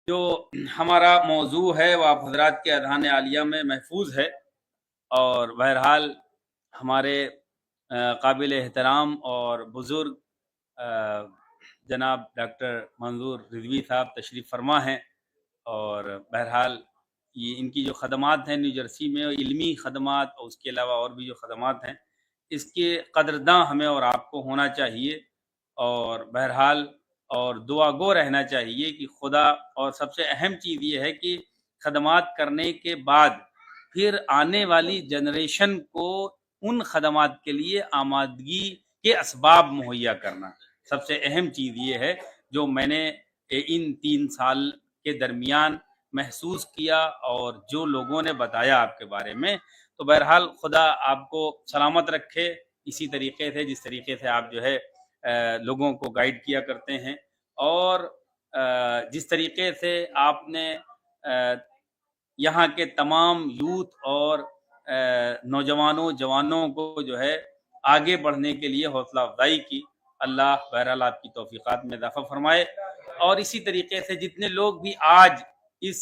جو ہمارا موضوع ہے وہ آپ حضرات کے اذہان عالیہ میں محفوظ ہے، اور بہرحال ہمارے قابل احترام اور بزرگ جناب ڈاکٹر منظور رضوی صاحب تشریف فرما ہیں، اور بہرحال یہ ان کی جو خدمات ہیں نیو جرسی میں، علمی خدمات اور اس کے علاوہ اور بھی جو خدمات ہیں، اس کے قدرداں ہمیں اور آپ کو ہونا چاہیے، اور بہرحال اور دعا گو رہنا چاہیے کہ خدا، اور سب سے اہم چیز یہ ہے کہ خدمات کرنے کے بعد پھر آنے والی جنریشن کو ان خدمات کے لیے آمادگی کے اسباب مہیا کرنا، سب سے اہم چیز یہ ہے جو میں نے ان 3 سال کے درمیان محسوس کیا، اور جو لوگوں نے بتایا آپ کے بارے میں۔ تو بہرحال خدا آپ کو سلامت رکھے، اسی طریقے سے جس طریقے سے آپ جو ہے لوگوں کو گائیڈ کیا کرتے ہیں، اور جس طریقے سے آپ نے یہاں کے تمام یوتھ اور نوجوانوں جوانوں کو جو ہے آگے بڑھنے کے لیے حوصلہ افزائی کی، اللہ بہرحال آپ کی توفیقات میں اضافہ فرمائے۔ اور اسی طریقے سے جتنے لوگ بھی آج اس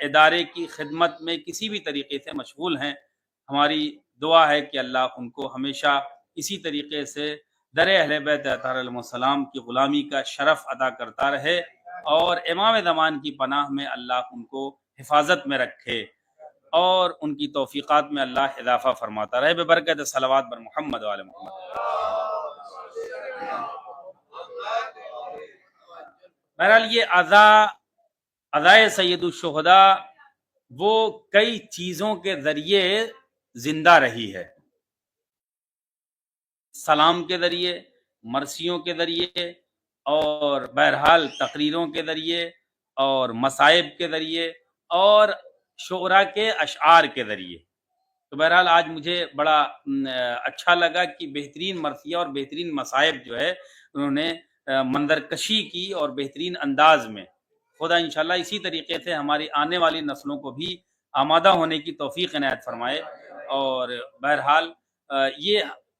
ادارے کی خدمت میں کسی بھی طریقے سے مشغول ہیں، ہماری دعا ہے کہ اللہ ان کو ہمیشہ اسی طریقے سے در اہل بیت اطہار علیہ السلام کی غلامی کا شرف ادا کرتا رہے، اور امام زمان کی پناہ میں اللہ ان کو حفاظت میں رکھے، اور ان کی توفیقات میں اللہ اضافہ فرماتا رہے، ببرکت صلوات بر محمد وعلی محمد۔ بہرحال یہ عزائے سید الشہداء وہ کئی چیزوں کے ذریعے زندہ رہی ہے، سلام کے ذریعے، مرثیوں کے ذریعے، اور بہرحال تقریروں کے ذریعے، اور مصائب کے ذریعے، اور شعراء کے اشعار کے ذریعے۔ تو بہرحال آج مجھے بڑا اچھا لگا کہ بہترین مرثیہ اور بہترین مصائب جو ہے انہوں نے منظر کشی کی، اور بہترین انداز میں۔ خدا انشاءاللہ اسی طریقے سے ہماری آنے والی نسلوں کو بھی آمادہ ہونے کی توفیق عنایت فرمائے۔ اور بہرحال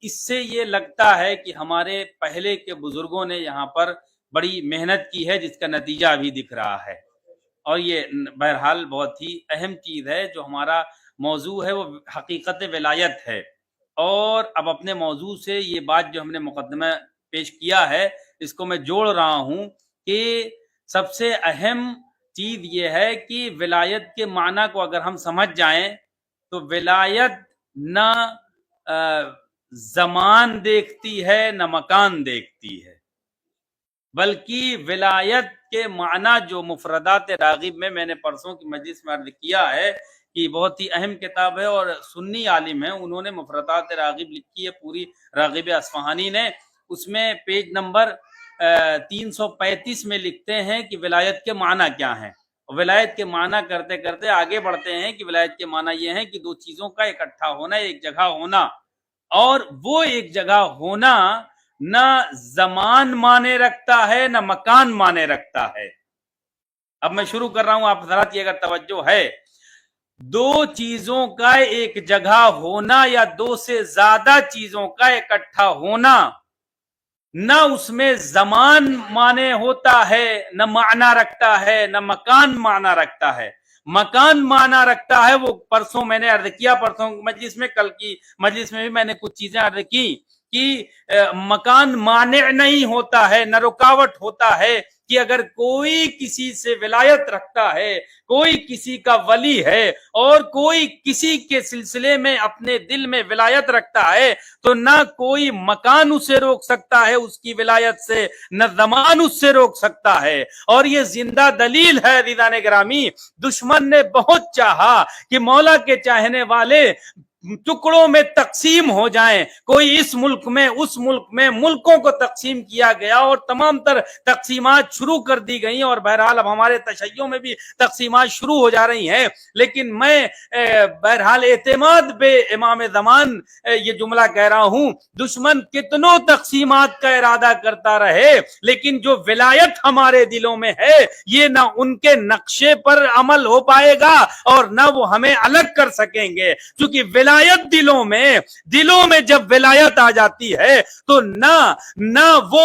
اس سے یہ لگتا ہے کہ ہمارے پہلے کے بزرگوں نے یہاں پر بڑی محنت کی ہے، جس کا نتیجہ ابھی دکھ رہا ہے، اور یہ بہرحال بہت ہی اہم چیز ہے۔ جو ہمارا موضوع ہے وہ حقیقت ولایت ہے، اور اب اپنے موضوع سے یہ بات جو ہم نے مقدمہ پیش کیا ہے اس کو میں جوڑ رہا ہوں کہ سب سے اہم چیز یہ ہے کہ ولایت کے معنی کو اگر ہم سمجھ جائیں تو ولایت نہ زمان دیکھتی ہے نہ مکان دیکھتی ہے، بلکہ ولایت کے معنی جو مفردات راغب میں نے پرسوں کی مجلس میں عرض کیا ہے کہ بہت ہی اہم کتاب ہے، اور سنی عالم ہے، انہوں نے مفردات راغب لکھی ہے پوری، راغب اصفہانی نے۔ اس میں پیج نمبر 335 میں لکھتے ہیں کہ ولایت کے معنی کیا ہیں، ولایت کے معنی کرتے کرتے آگے بڑھتے ہیں کہ ولایت کے معنی یہ ہیں کہ دو چیزوں کا اکٹھا ہونا، ایک جگہ ہونا، اور وہ ایک جگہ ہونا نہ زمان مانے رکھتا ہے نہ مکان مانے رکھتا ہے۔ اب میں شروع کر رہا ہوں، آپ حضرات کی اگر توجہ ہے، دو چیزوں کا ایک جگہ ہونا یا دو سے زیادہ چیزوں کا اکٹھا ہونا، نہ اس میں زمان مانے ہوتا ہے نہ معنی رکھتا ہے نہ مکان معنی رکھتا ہے۔ مکان معنی رکھتا ہے وہ پرسوں میں نے عرض کیا، پرسوں مجلس میں، کل کی مجلس میں بھی میں نے کچھ چیزیں عرض کی کہ مکان مانع نہیں ہوتا ہے، نہ رکاوٹ ہوتا ہے کہ اگر کوئی کسی سے ولایت رکھتا ہے، کوئی کسی کا ولی ہے، اور کوئی کسی کے سلسلے میں اپنے دل میں ولایت رکھتا ہے، تو نہ کوئی مکان اسے روک سکتا ہے اس کی ولایت سے، نہ زمان اس سے روک سکتا ہے۔ اور یہ زندہ دلیل ہے عزیزان گرامی، دشمن نے بہت چاہا کہ مولا کے چاہنے والے ٹکڑوں میں تقسیم ہو جائیں، کوئی اس ملک میں اس ملک میں، ملکوں کو تقسیم کیا گیا، اور تمام تر تقسیمات شروع کر دی گئیں، اور بہرحال اب ہمارے تشیعوں میں بھی تقسیمات شروع ہو جا رہی ہیں۔ لیکن میں بہرحال اعتماد بے امام زمان یہ جملہ کہہ رہا ہوں، دشمن کتنوں تقسیمات کا ارادہ کرتا رہے، لیکن جو ولایت ہمارے دلوں میں ہے یہ نہ ان کے نقشے پر عمل ہو پائے گا اور نہ وہ ہمیں الگ کر سکیں گے، کیونکہ ولایت دلوں میں جب ولایت آ جاتی ہے تو نہ وہ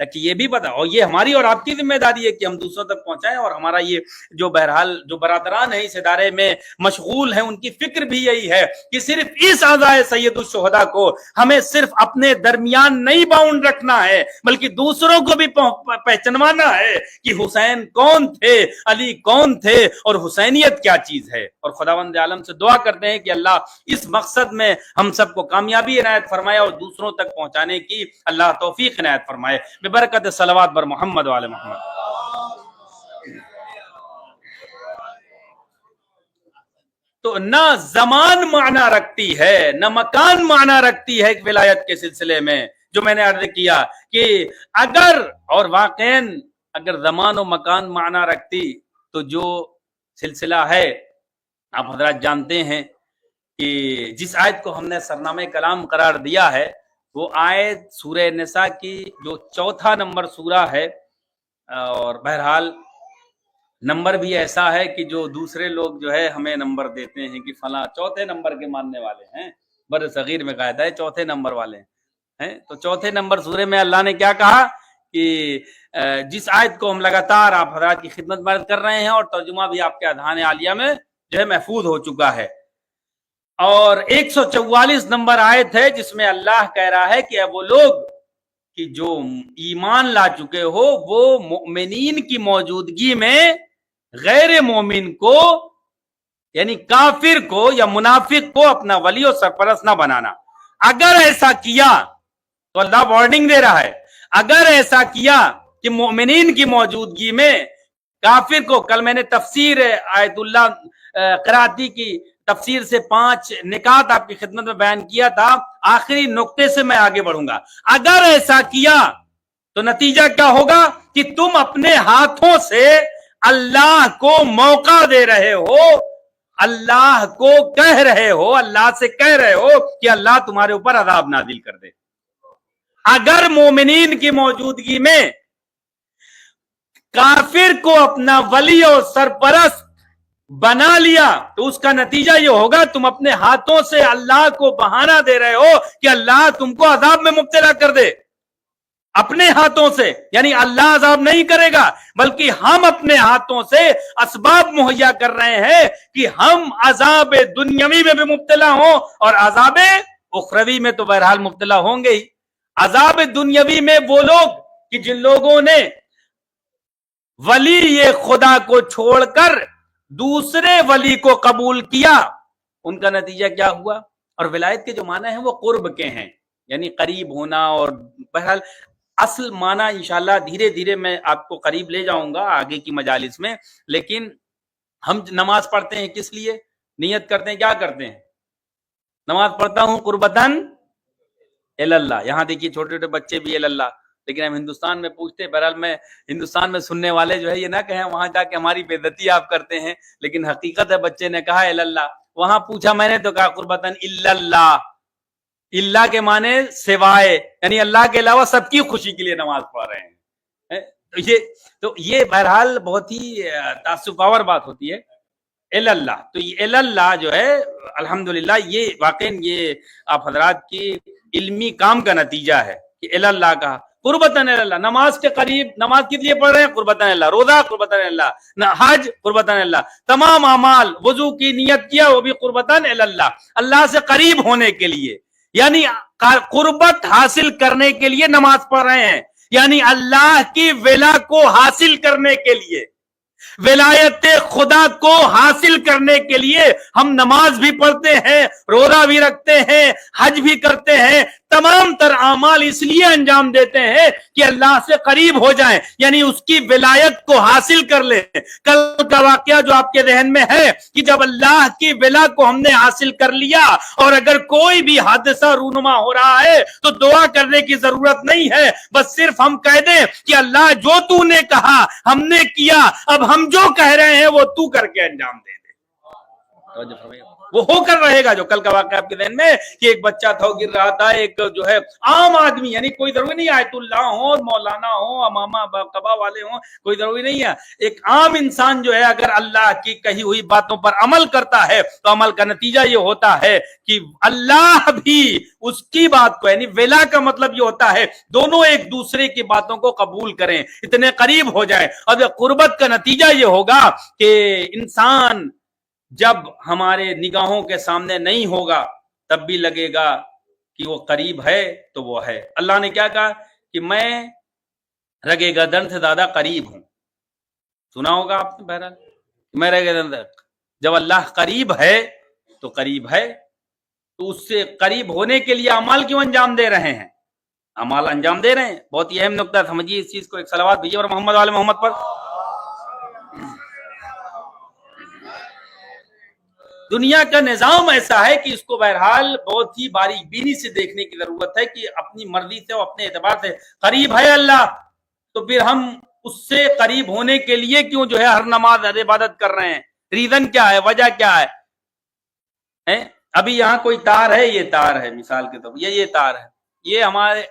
تاکہ یہ بھی پتا، اور یہ ہماری اور آپ کی ذمہ داری ہے کہ ہم دوسروں تک پہنچائیں. اور ہمارا یہ جو بہرحال جو برادران ہیں اس ادارے میں مشغول ہیں، ان کی فکر بھی یہی ہے کہ صرف اس اعضائے سید الشہداء کو ہمیں صرف اپنے درمیان نہیں باؤنڈ رکھنا ہے، بلکہ دوسروں کو بھی پہچانوانا ہے کہ حسین کون تھے، علی کون تھے، اور حسینیت کیا چیز ہے. اور خداوند عالم سے دعا کرتے ہیں کہ اللہ اس مقصد میں ہم سب کو کامیابی عنایت فرمائے اور دوسروں تک پہنچانے کی اللہ توفیق عنایت فرمائے. ببرکت صلوات بر محمد وعلی محمد. تو نہ زمان معنی رکھتی ہے نہ مکان معنی رکھتی ہے ولایت کے سلسلے میں، جو میں نے عرض کیا کہ اگر اور واقعاً اگر زمان و مکان معنی رکھتی تو جو سلسلہ ہے آپ حضرات جانتے ہیں کہ جس آیت کو ہم نے سرنامہ کلام قرار دیا ہے وہ آیت سورہ نساء کی جو 4 نمبر سورہ ہے، اور بہرحال نمبر بھی ایسا ہے کہ جو دوسرے لوگ جو ہے ہمیں نمبر دیتے ہیں کہ فلاں 4 نمبر کے ماننے والے ہیں، بر صغیر میں قاعدہ ہے 4 نمبر والے ہیں. تو 4 نمبر سورے میں اللہ نے کیا کہا کہ جس آیت کو ہم لگاتار آپ حضرات کی خدمت میں کر رہے ہیں اور ترجمہ بھی آپ کے اذہان عالیہ میں جو ہے محفوظ ہو چکا ہے، اور 144 نمبر آیت ہے جس میں اللہ کہہ رہا ہے کہ وہ لوگ کہ جو ایمان لا چکے ہو وہ مؤمنین کی موجودگی میں غیر مومن کو یعنی کافر کو یا منافق کو اپنا ولی و سرپرست نہ بنانا. اگر ایسا کیا تو اللہ وارننگ دے رہا ہے، اگر ایسا کیا کہ مومنین کی موجودگی میں کافر کو، کل میں نے تفسیر آیت اللہ قراتی کی تفسیر سے 5 نکات آپ کی خدمت میں بیان کیا تھا، آخری نقطے سے میں آگے بڑھوں گا. اگر ایسا کیا تو نتیجہ کیا ہوگا کہ تم اپنے ہاتھوں سے اللہ کو موقع دے رہے ہو، اللہ کو کہہ رہے ہو، اللہ سے کہہ رہے ہو کہ اللہ تمہارے اوپر عذاب نازل کر دے. اگر مومنین کی موجودگی میں کافر کو اپنا ولی اور سرپرست بنا لیا تو اس کا نتیجہ یہ ہوگا تم اپنے ہاتھوں سے اللہ کو بہانہ دے رہے ہو کہ اللہ تم کو عذاب میں مبتلا کر دے. اپنے ہاتھوں سے، یعنی اللہ عذاب نہیں کرے گا بلکہ ہم اپنے ہاتھوں سے اسباب مہیا کر رہے ہیں کہ ہم عذاب دنیاوی میں بھی مبتلا ہوں اور عذاب اخروی میں تو بہرحال مبتلا ہوں گے ہی. عذاب دنیاوی میں وہ لوگ کہ جن لوگوں نے ولی یہ خدا کو چھوڑ کر دوسرے ولی کو قبول کیا، ان کا نتیجہ کیا ہوا. اور ولایت کے جو معنی ہیں وہ قرب کے ہیں، یعنی قریب ہونا، اور بہرحال اصل معنی انشاءاللہ دھیرے دھیرے میں آپ کو قریب لے جاؤں گا آگے کی مجالس میں. لیکن ہم نماز پڑھتے ہیں کس لیے؟ نیت کرتے ہیں، کیا کرتے ہیں؟ نماز پڑھتا ہوں قربتاً اللہ. یہاں دیکھیے چھوٹے چھوٹے بچے بھی اللہ، لیکن ہم ہندوستان میں پوچھتے ہیں. بہرحال میں ہندوستان میں سننے والے جو ہے یہ نہ کہیں وہاں جا کے ہماری بے عزتی آپ کرتے ہیں، لیکن حقیقت ہے بچے نے کہا اللہ. وہاں پوچھا میں نے تو کہا قربتاً اللہ. اللہ کے معنی سوائے، یعنی اللہ کے علاوہ سب کی خوشی کے لیے نماز پڑھ رہے ہیں. تو یہ بہرحال بہت ہی تعصب آور بات ہوتی ہے. اللہ، تو یہ اللہ جو ہے الحمدللہ یہ واقعی یہ آپ حضرات کی علمی کام کا نتیجہ ہے کہ اللہ کہا قربتاً اللہ. نماز کے قریب، نماز کس لیے پڑھ رہے ہیں؟ قربتاً اللہ. روزہ قربتاً اللہ، حج قربتاً اللہ، تمام اعمال، وضو کی نیت کیا وہ بھی قربتاً اللہ، اللہ سے قریب ہونے کے لیے، یعنی قربت حاصل کرنے کے لیے نماز پڑھ رہے ہیں، یعنی اللہ کی ولا کو حاصل کرنے کے لیے، ولایت خدا کو حاصل کرنے کے لیے ہم نماز بھی پڑھتے ہیں، روزہ بھی رکھتے ہیں، حج بھی کرتے ہیں، تمام تر اعمال اس لیے انجام دیتے ہیں کہ اللہ سے قریب ہو جائیں، یعنی اس کی ولایت کو حاصل کر لیں. کل کا واقعہ جو آپ کے ذہن میں ہے کہ جب اللہ کی ولا کو ہم نے حاصل کر لیا اور اگر کوئی بھی حادثہ رونما ہو رہا ہے تو دعا کرنے کی ضرورت نہیں ہے، بس صرف ہم کہہ دیں کہ اللہ جو تو نے کہا ہم نے کیا، اب ہم جو کہہ رہے ہیں وہ تو کر کے انجام دے دے. وہ ہو کر رہے گا جو کل کا واقعہ آپ کے ذہن میں کہ ایک بچہ تھا گر رہا تھا، ایک جو ہے عام آدمی، یعنی کوئی ضروری نہیں آیت اللہ ہو، مولانا ہو، امامہ قبا والے ہوں، کوئی ضروری نہیں ہے، ایک عام انسان جو ہے اگر اللہ کی کہی ہوئی باتوں پر عمل کرتا ہے تو عمل کا نتیجہ یہ ہوتا ہے کہ اللہ بھی اس کی بات کو، یعنی ولا کا مطلب یہ ہوتا ہے دونوں ایک دوسرے کی باتوں کو قبول کریں، اتنے قریب ہو جائیں۔ اب قربت کا نتیجہ یہ ہوگا کہ انسان جب ہمارے نگاہوں کے سامنے نہیں ہوگا تب بھی لگے گا کہ وہ قریب ہے تو وہ ہے۔ اللہ نے کیا کہا کہ میں رگے گردن سے زیادہ قریب ہوں، سنا ہوگا آپ نے بہرحال، میں رگے گردن، جب اللہ قریب ہے تو قریب ہے، تو اس سے قریب ہونے کے لیے اعمال کیوں انجام دے رہے ہیں؟ اعمال انجام دے رہے ہیں، بہت ہی اہم نقطہ، سمجھیے اس چیز کو۔ ایک صلوات بھیجیے اور محمد وال محمد پر۔ دنیا کا نظام ایسا ہے کہ اس کو بہرحال بہت ہی باریک بینی سے دیکھنے کی ضرورت ہے کہ اپنی مرضی سے اور اپنے اعتبار سے قریب ہے اللہ، تو پھر ہم اس سے قریب ہونے کے لیے کیوں جو ہے ہر نماز ہر عبادت کر رہے ہیں؟ ریزن کیا ہے، وجہ کیا ہے؟ ابھی یہاں کوئی تار ہے، یہ تار ہے مثال کے طور پر، یہ تار ہے، یہ ہمارے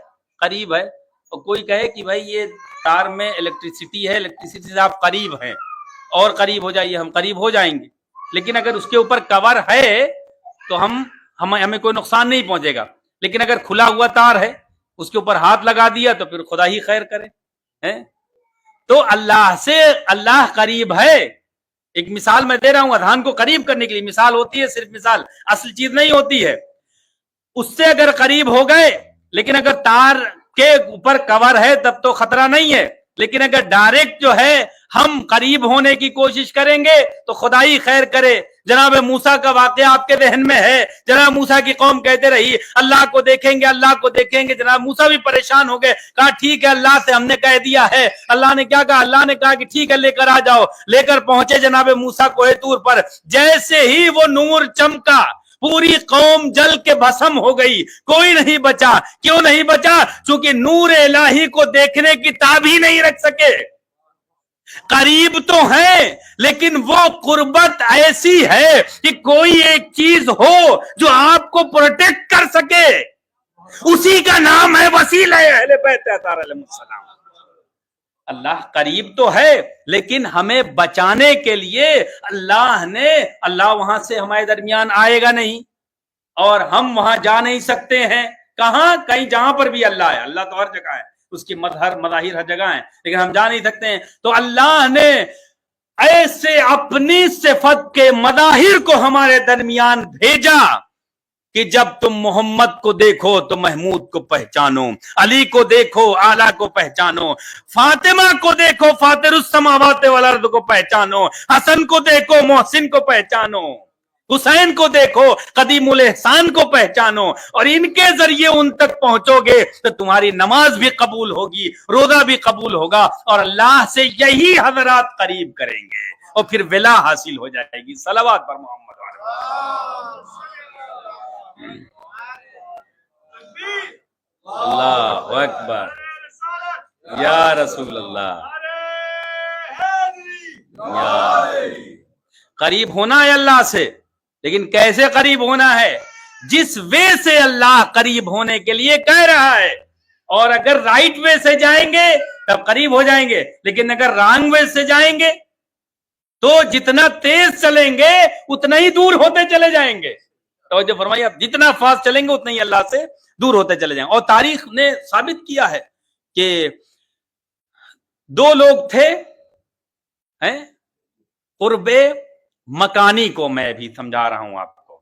قریب ہے، اور کوئی کہے کہ بھائی یہ تار میں الیکٹریسٹی ہے، الیکٹریسٹی سے آپ قریب ہیں اور قریب ہو جائیے، ہم قریب ہو جائیں گے، لیکن اگر اس کے اوپر کور ہے تو ہمیں کوئی نقصان نہیں پہنچے گا، لیکن اگر کھلا ہوا تار ہے اس کے اوپر ہاتھ لگا دیا تو پھر خدا ہی خیر کرے۔ تو اللہ سے اللہ قریب ہے۔ ایک مثال میں دے رہا ہوں، اذہان کو قریب کرنے کے لیے مثال ہوتی ہے، صرف مثال، اصل چیز نہیں ہوتی ہے۔ اس سے اگر قریب ہو گئے، لیکن اگر تار کے اوپر کور ہے تب تو خطرہ نہیں ہے، لیکن اگر ڈائریکٹ جو ہے ہم قریب ہونے کی کوشش کریں گے تو خدا ہی خیر کرے۔ جناب موسیٰ کا واقعہ آپ کے ذہن میں ہے، جناب موسیٰ کی قوم کہتے رہی اللہ کو دیکھیں گے، اللہ کو دیکھیں گے، جناب موسیٰ بھی پریشان ہو گئے، کہا ٹھیک ہے اللہ سے ہم نے کہہ دیا ہے۔ اللہ نے کیا کہا؟ اللہ نے کہا کہ ٹھیک ہے لے کر آ جاؤ۔ لے کر پہنچے جناب موسیٰ کوہ طور پر، جیسے ہی وہ نور چمکا پوری قوم جل کے بھسم ہو گئی، کوئی نہیں بچا۔ کیوں نہیں بچا؟ چونکہ نور الہی کو دیکھنے کی تاب ہی نہیں رکھ سکے۔ قریب تو ہیں لیکن وہ قربت ایسی ہے کہ کوئی ایک چیز ہو جو آپ کو پروٹیکٹ کر سکے، اسی کا نام ہے وسیلہ اہل بیت اطہار علیہ السلام۔ اللہ قریب تو ہے لیکن ہمیں بچانے کے لیے اللہ وہاں سے ہمارے درمیان آئے گا نہیں، اور ہم وہاں جا نہیں سکتے ہیں۔ کہاں؟ کہیں جہاں پر بھی اللہ ہے، اللہ تو ہر جگہ ہے، اس کی مظاہر ہر جگہ ہیں، لیکن ہم جا نہیں سکتے ہیں۔ تو اللہ نے ایسے اپنی صفت کے مظاہر کو ہمارے درمیان بھیجا کہ جب تم محمد کو دیکھو تو محمود کو پہچانو، علی کو دیکھو اعلیٰ کو پہچانو، فاطمہ کو دیکھو فاطر السماوات والارض کو پہچانو، حسن کو دیکھو محسن کو پہچانو، حسین کو دیکھو قدیم الاحسان کو پہچانو، اور ان کے ذریعے ان تک پہنچو گے تو تمہاری نماز بھی قبول ہوگی، روزہ بھی قبول ہوگا، اور اللہ سے یہی حضرات قریب کریں گے، اور پھر ولا حاصل ہو جائے گی۔ صلوات پر محمد اللہ اکبر، یا رسول اللہ۔ قریب ہونا ہے اللہ سے، لیکن کیسے قریب ہونا ہے؟ جس وے سے اللہ قریب ہونے کے لیے کہہ رہا ہے، اور اگر رائٹ وے سے جائیں گے تب قریب ہو جائیں گے، لیکن اگر رانگ وے سے جائیں گے تو جتنا تیز چلیں گے اتنا ہی دور ہوتے چلے جائیں گے۔ توجہ فرمائیے، آپ جتنا فاسٹ چلیں گے اتنا ہی اللہ سے دور ہوتے چلے جائیں۔ اور تاریخ نے ثابت کیا ہے کہ دو لوگ تھے، قرب مکانی کو میں بھی سمجھا رہا ہوں آپ کو،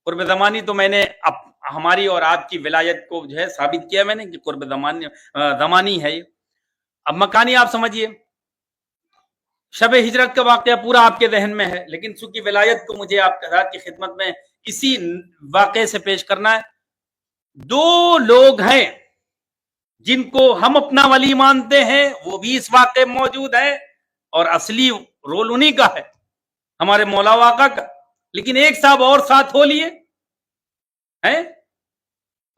قرب زمانی تو میں نے ہماری اور آپ کی ولایت کو جو ہے ثابت کیا میں نے کہ قرب زمانی ہے۔ اب مکانی آپ سمجھیے، شب ہجرت کا واقعہ پورا آپ کے ذہن میں ہے، لیکن چونکہ ولایت کو مجھے آپ کی خدمت میں اسی واقعے سے پیش کرنا ہے۔ دو لوگ ہیں جن کو ہم اپنا ولی مانتے ہیں، وہ بھی اس واقعے میں موجود ہے، اور اصلی رول انہی کا ہے، ہمارے مولا واقع کا، لیکن ایک صاحب اور ساتھ ہو لیے ہیں،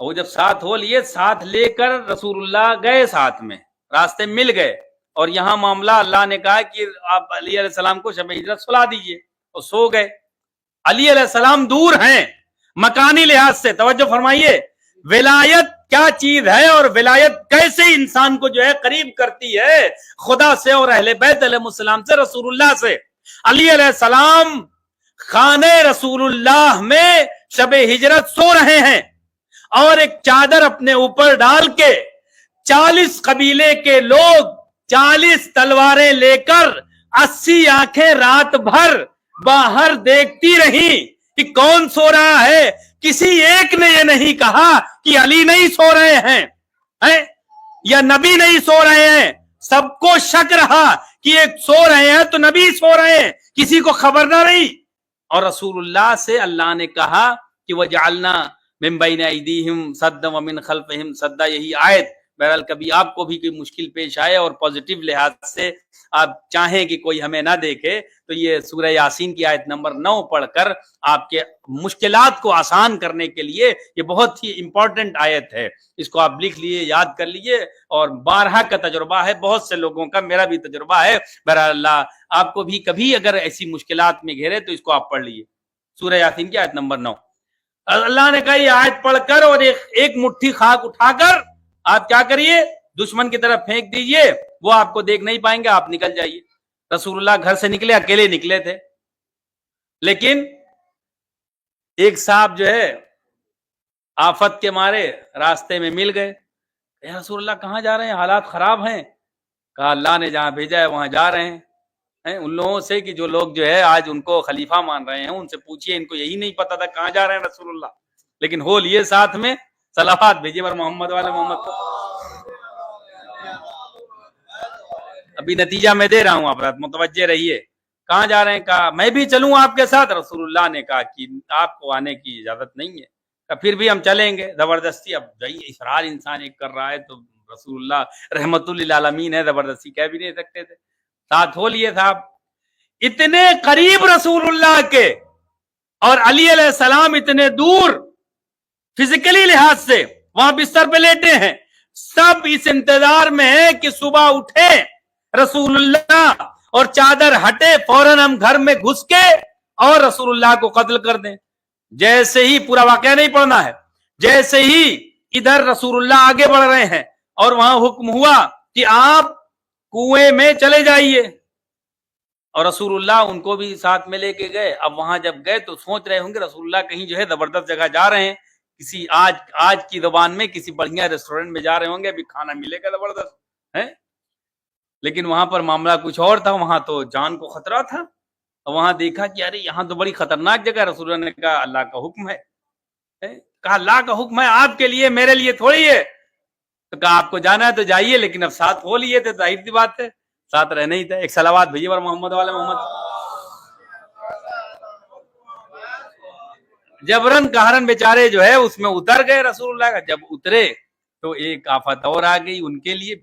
وہ جب ساتھ ہو لیے، ساتھ لے کر رسول اللہ گئے، ساتھ میں راستے مل گئے، اور یہاں معاملہ اللہ نے کہا کہ آپ علی علیہ السلام کو شب ہجرت سلا دیجئے، اور سو گئے۔ علی علیہ السلام دور ہیں مکانی لحاظ سے. توجہ فرمائیے, ولایت کیا چیز ہے اور ولایت کیسے انسان کو جو ہے قریب کرتی ہے خدا سے اور اہل بیت علیہ السلام سے, رسول اللہ سے. علی علیہ السلام خانے رسول اللہ میں شب ہجرت سو رہے ہیں اور ایک چادر اپنے اوپر ڈال کے 40 قبیلے کے لوگ 40 تلواریں لے کر 80 آنکھیں رات بھر باہر دیکھتی رہی کہ کون سو رہا ہے. کسی ایک نے یہ نہیں کہا کہ علی نہیں سو رہے ہیں یا نبی نہیں سو رہے ہیں. سب کو شک رہا کہ ایک سو رہے ہیں تو نبی سو رہے ہیں, کسی کو خبر نہ رہی. اور رسول اللہ سے اللہ نے کہا کہ وَجَعَلْنَا مِن بَيْنَ أَيْدِيهِمْ سَدًّا وَمِن خَلْفِهِمْ سَدًّا. یہی آیت بہرحال کبھی آپ کو بھی کوئی مشکل پیش آئے اور پازیٹیو لحاظ سے آپ چاہیں کہ کوئی ہمیں نہ دیکھے تو یہ سورہ یاسین کی آیت نمبر 9 پڑھ کر آپ کے مشکلات کو آسان کرنے کے لیے یہ بہت ہی امپورٹنٹ آیت ہے. اس کو آپ لکھ لیے, یاد کر لیے, اور بارہا کا تجربہ ہے بہت سے لوگوں کا, میرا بھی تجربہ ہے. بہرحال اللہ آپ کو بھی کبھی اگر ایسی مشکلات میں گھیرے تو اس کو آپ پڑھ لیے, سورہ یاسین کی آیت نمبر 9. اللہ نے کہا یہ آیت پڑھ کر اور ایک مٹھی خاک اٹھا کر آپ کیا کریے, دشمن کی طرف پھینک دیجئے, وہ آپ کو دیکھ نہیں پائیں گے, آپ نکل جائیے. رسول اللہ گھر سے نکلے, اکیلے نکلے تھے, لیکن ایک صاحب جو ہے آفت کے مارے راستے میں مل گئے. اے رسول اللہ کہاں جا رہے ہیں, حالات خراب ہیں. کہا اللہ نے جہاں بھیجا ہے وہاں جا رہے ہیں. ان لوگوں سے کہ جو لوگ جو ہے آج ان کو خلیفہ مان رہے ہیں ان سے پوچھئے, ان کو یہی نہیں پتا تھا کہاں جا رہے ہیں رسول اللہ, لیکن ہو لیے ساتھ میں صلوات بھیجیے پر محمد والے محمد کو. ابھی نتیجہ میں دے رہا ہوں, آپ متوجہ رہیے. کہاں جا رہے ہیں, کہا میں بھی چلوں آپ کے ساتھ. رسول اللہ نے کہا کہ آپ کو آنے کی اجازت نہیں ہے. کہا پھر بھی ہم چلیں گے زبردستی. اب جائیے, اصرار انسان ایک کر رہا ہے تو رسول اللہ رحمت للعالمین ہے, زبردستی کہہ بھی نہیں سکتے تھے. ساتھ ہو لیے صاحب. اتنے قریب رسول اللہ کے اور علی علیہ السلام اتنے دور فزیکلی لحاظ سے, وہاں بستر پہ لیٹے ہیں. سب اس انتظار میں ہے کہ صبح اٹھے رسول اللہ اور چادر ہٹے, فوراً ہم گھر میں گھس کے اور رسول اللہ کو قتل کر دیں. جیسے ہی, پورا واقعہ نہیں پڑھنا ہے, جیسے ہی ادھر رسول اللہ آگے بڑھ رہے ہیں اور وہاں حکم ہوا کہ آپ کنویں میں چلے جائیے, اور رسول اللہ ان کو بھی ساتھ میں لے کے گئے. اب وہاں جب گئے تو سوچ رہے ہوں گے رسول اللہ کہیں جو ہے زبردست جگہ جا رہے ہیں, کسی آج کی زبان میں کسی بڑھیا ریسٹورنٹ میں جا رہے ہوں گے, ابھی کھانا ملے گا زبردست ہے. لیکن وہاں پر معاملہ کچھ اور تھا, وہاں تو جان کو خطرہ تھا. وہاں دیکھا کہ ارے یہاں تو بڑی خطرناک جگہ. رسول اللہ نے کہا اللہ کا حکم ہے. کہا اللہ کا حکم ہے آپ کے لیے, میرے لیے تھوڑی ہے. تو کہا آپ کو جانا ہے تو جائیے, لیکن اب ساتھ ہو لیے تھے, ظاہر سی بات ہے ساتھ رہنا ہی تھا. ایک صلوات بھیجیے پر محمد والے محمد. جبرن کہرن بیچارے جو ہے اس میں اتر گئے رسول اللہ کا. جب اترے تو ایک آفت اور آ گئی ان کے لیے,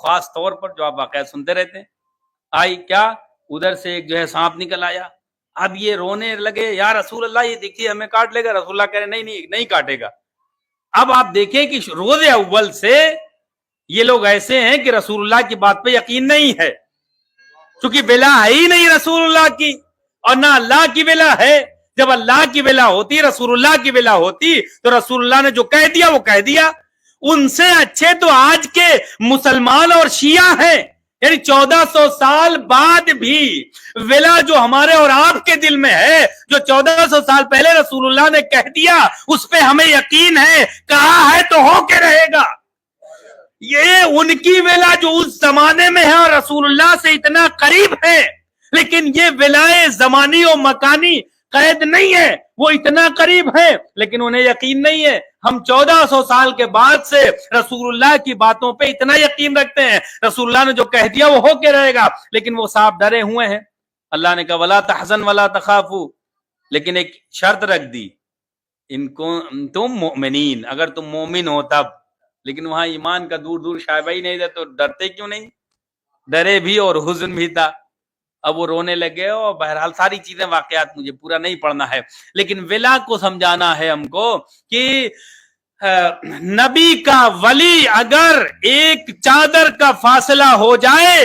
خاص طور پر جو آپ واقعہ سنتے رہتے ہیں. آئی کیا, ادھر سے ایک جو ہے سانپ نکل آیا. اب یہ رونے لگے, یا رسول اللہ یہ دیکھیے ہمیں کاٹ لے گا. رسول اللہ کہہ رہے نہیں کاٹے گا. اب آپ دیکھیں کہ روز اول سے یہ لوگ ایسے ہیں کہ رسول اللہ کی بات پہ یقین نہیں ہے, چونکہ ولا ہے ہی نہیں رسول اللہ کی, اور نہ اللہ کی ولا ہے. جب اللہ کی ولا ہوتی, رسول اللہ کی ولا ہوتی, تو رسول اللہ نے جو کہہ دیا وہ کہہ دیا. ان سے اچھے تو آج کے مسلمان اور شیعہ ہیں. یعنی 1400 سال بعد بھی ولا جو ہمارے اور آپ کے دل میں ہے, جو 1400 سال پہلے رسول اللہ نے کہہ دیا, اس پہ ہمیں یقین ہے. کہا ہے تو ہو کے رہے گا. یہ ان کی ولا جو اس زمانے میں ہے اور رسول اللہ سے اتنا قریب ہے, لیکن یہ ولائے زمانی و مکانی قید نہیں ہے. وہ اتنا قریب ہے لیکن انہیں یقین نہیں ہے. ہم 1400 سال کے بعد سے رسول اللہ کی باتوں پہ اتنا یقین رکھتے ہیں. رسول اللہ نے جو کہہ دیا وہ ہو کے رہے گا, لیکن وہ صاحب ڈرے ہوئے ہیں. اللہ نے کہا ولا تحزن ولا تخافوا, لیکن ایک شرط رکھ دی, ان کو تم مؤمنین, اگر تم مومن ہو تب. لیکن وہاں ایمان کا دور دور شائبہ ہی نہیں تھا, تو ڈرتے کیوں نہیں؟ ڈرے بھی اور حزن بھی تھا. اب وہ رونے لگے, اور بہرحال ساری چیزیں واقعات مجھے پورا نہیں پڑھنا ہے, لیکن ولا کو سمجھانا ہے ہم کو کہ نبی کا ولی اگر ایک چادر کا فاصلہ ہو جائے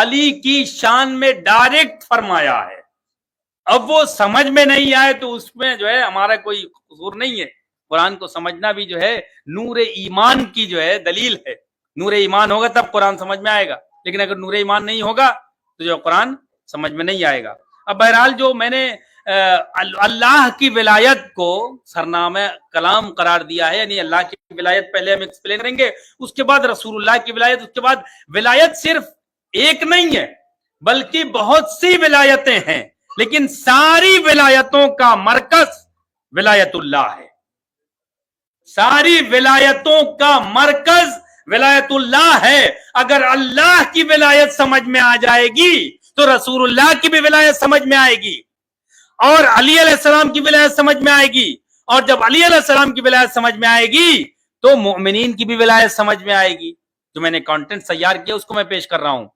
علی کی شان میں ڈائریکٹ فرمایا ہے. اب وہ سمجھ میں نہیں آئے تو اس میں جو ہے ہمارا کوئی قصور نہیں ہے. قرآن کو سمجھنا بھی جو ہے نور ایمان کی جو ہے دلیل ہے. نور ایمان ہوگا تب قرآن سمجھ میں آئے گا، لیکن اگر نور ایمان نہیں ہوگا تو جو قرآن سمجھ میں نہیں آئے گا. اب بہرحال جو میں نے اللہ کی ولایت کو سرنامہ کلام قرار دیا ہے، یعنی اللہ کی ولایت پہلے ہم ایکسپلین کریں گے، اس کے بعد رسول اللہ کی ولایت، اس کے بعد ولایت صرف ایک نہیں ہے بلکہ بہت سی ولایتیں ہیں، لیکن ساری ولایتوں کا مرکز ولایت اللہ ہے. ساری ولایتوں کا مرکز ولایت اللہ ہے. اگر اللہ کی ولایت سمجھ میں آ جائے گی تو رسول اللہ کی بھی ولایت سمجھ میں آئے گی، اور علی علیہ السلام کی ولایت سمجھ میں آئے گی، اور جب علی علیہ السلام کی ولایت سمجھ میں آئے گی تو مومنین کی بھی ولایت سمجھ میں آئے گی. جو میں نے کانٹینٹ تیار کیا اس کو میں پیش کر رہا ہوں.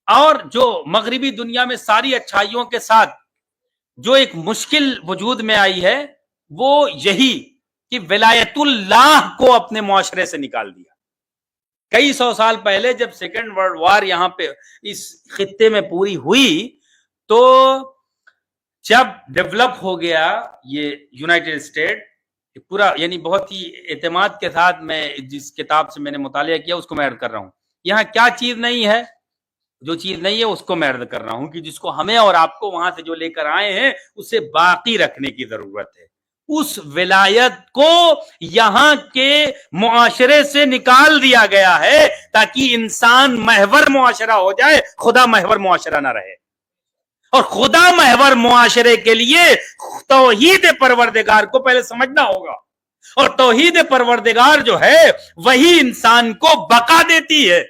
اور جو مغربی دنیا میں ساری اچھائیوں کے ساتھ جو ایک مشکل وجود میں آئی ہے وہ یہی کہ ولایت اللہ کو اپنے معاشرے سے نکال دیا. کئی سو سال پہلے جب سیکنڈ ورلڈ وار یہاں پہ اس خطے میں پوری ہوئی تو جب ڈیولپ ہو گیا یہ یونائٹڈ اسٹیٹ پورا، یعنی بہت ہی اعتماد کے ساتھ میں جس کتاب سے میں نے مطالعہ کیا اس کو میں عرض کر رہا ہوں. یہاں کیا چیز نہیں ہے، جو چیز نہیں ہے اس کو میں عرض کر رہا ہوں کہ جس کو ہمیں اور آپ کو وہاں سے جو لے کر آئے ہیں اسے باقی رکھنے کی ضرورت ہے. اس ولایت کو یہاں کے معاشرے سے نکال دیا گیا ہے تاکہ انسان محور معاشرہ ہو جائے، خدا محور معاشرہ نہ رہے. اور خدا محور معاشرے کے لیے توحید پروردگار کو پہلے سمجھنا ہوگا، اور توحید پروردگار جو ہے وہی انسان کو بقا دیتی ہے.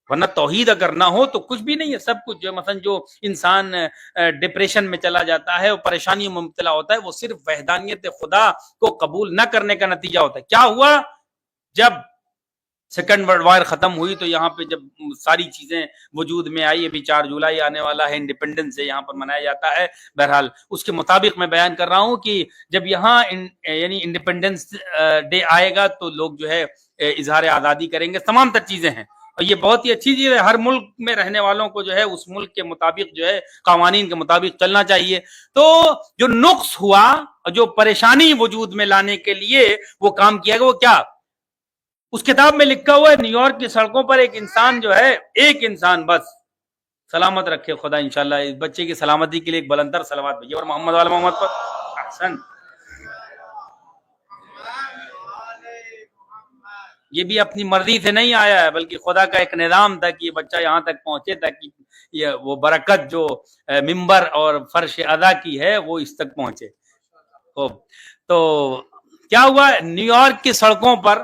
ورنہ توحید اگر نہ ہو تو کچھ بھی نہیں ہے. سب کچھ جو مثلا جو انسان ڈپریشن میں چلا جاتا ہے اور پریشانیوں میں مبتلا ہوتا ہے وہ صرف وحدانیت خدا کو قبول نہ کرنے کا نتیجہ ہوتا ہے. کیا ہوا جب سیکنڈ ورلڈ وار ختم ہوئی تو یہاں پہ جب ساری چیزیں وجود میں آئی، ابھی 4 جولائی آنے والا ہے، انڈیپینڈنس ڈے یہاں پر منایا جاتا ہے. بہرحال اس کے مطابق میں بیان کر رہا ہوں کہ جب یہاں یعنی انڈیپینڈنس ڈے آئے گا تو لوگ جو ہے اظہار آزادی کریں گے، تمام تر چیزیں ہیں. اور یہ بہت ہی اچھی چیز ہے، ہر ملک میں رہنے والوں کو جو ہے اس ملک کے مطابق جو ہے قوانین کے مطابق چلنا چاہیے. تو جو نقص ہوا اور جو پریشانی وجود میں لانے کے لیے وہ کام کیا گیا وہ کیا، اس کتاب میں لکھا ہوا ہے نیو یارک کی سڑکوں پر ایک انسان جو ہے، ایک انسان بس، سلامت رکھے خدا انشاءاللہ اس بچے کی سلامتی کے لیے ایک بلندر صلوات بھیجیے اور محمد والا محمد پر. احسن. یہ بھی اپنی مرضی سے نہیں آیا ہے بلکہ خدا کا ایک نظام تھا کہ یہ بچہ یہاں تک پہنچے تاکہ یہ وہ برکت جو ممبر اور فرش ادا کی ہے وہ اس تک پہنچے. تو کیا ہوا، نیو یارک کی سڑکوں پر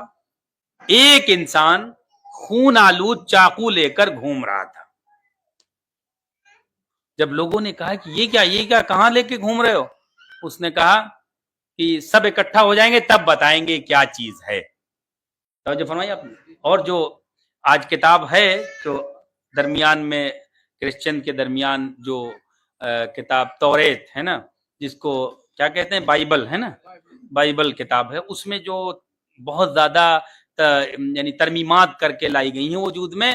ایک انسان خون آلود چاقو لے کر گھوم رہا تھا. جب لوگوں نے کہا کہ یہ کیا کہاں لے کے گھوم رہے ہو، اس نے کہا کہ سب اکٹھا ہو جائیں گے تب بتائیں گے کیا چیز ہے. توجہ فرمائیے آپ نے. اور جو آج کتاب ہے جو درمیان میں کرسچن کے درمیان جو کتاب توریت ہے نا، جس کو کیا کہتے ہیں بائبل ہے نا، بائبل کتاب ہے، اس میں جو بہت زیادہ یعنی ترمیمات کر کے لائی گئی ہیں وجود میں.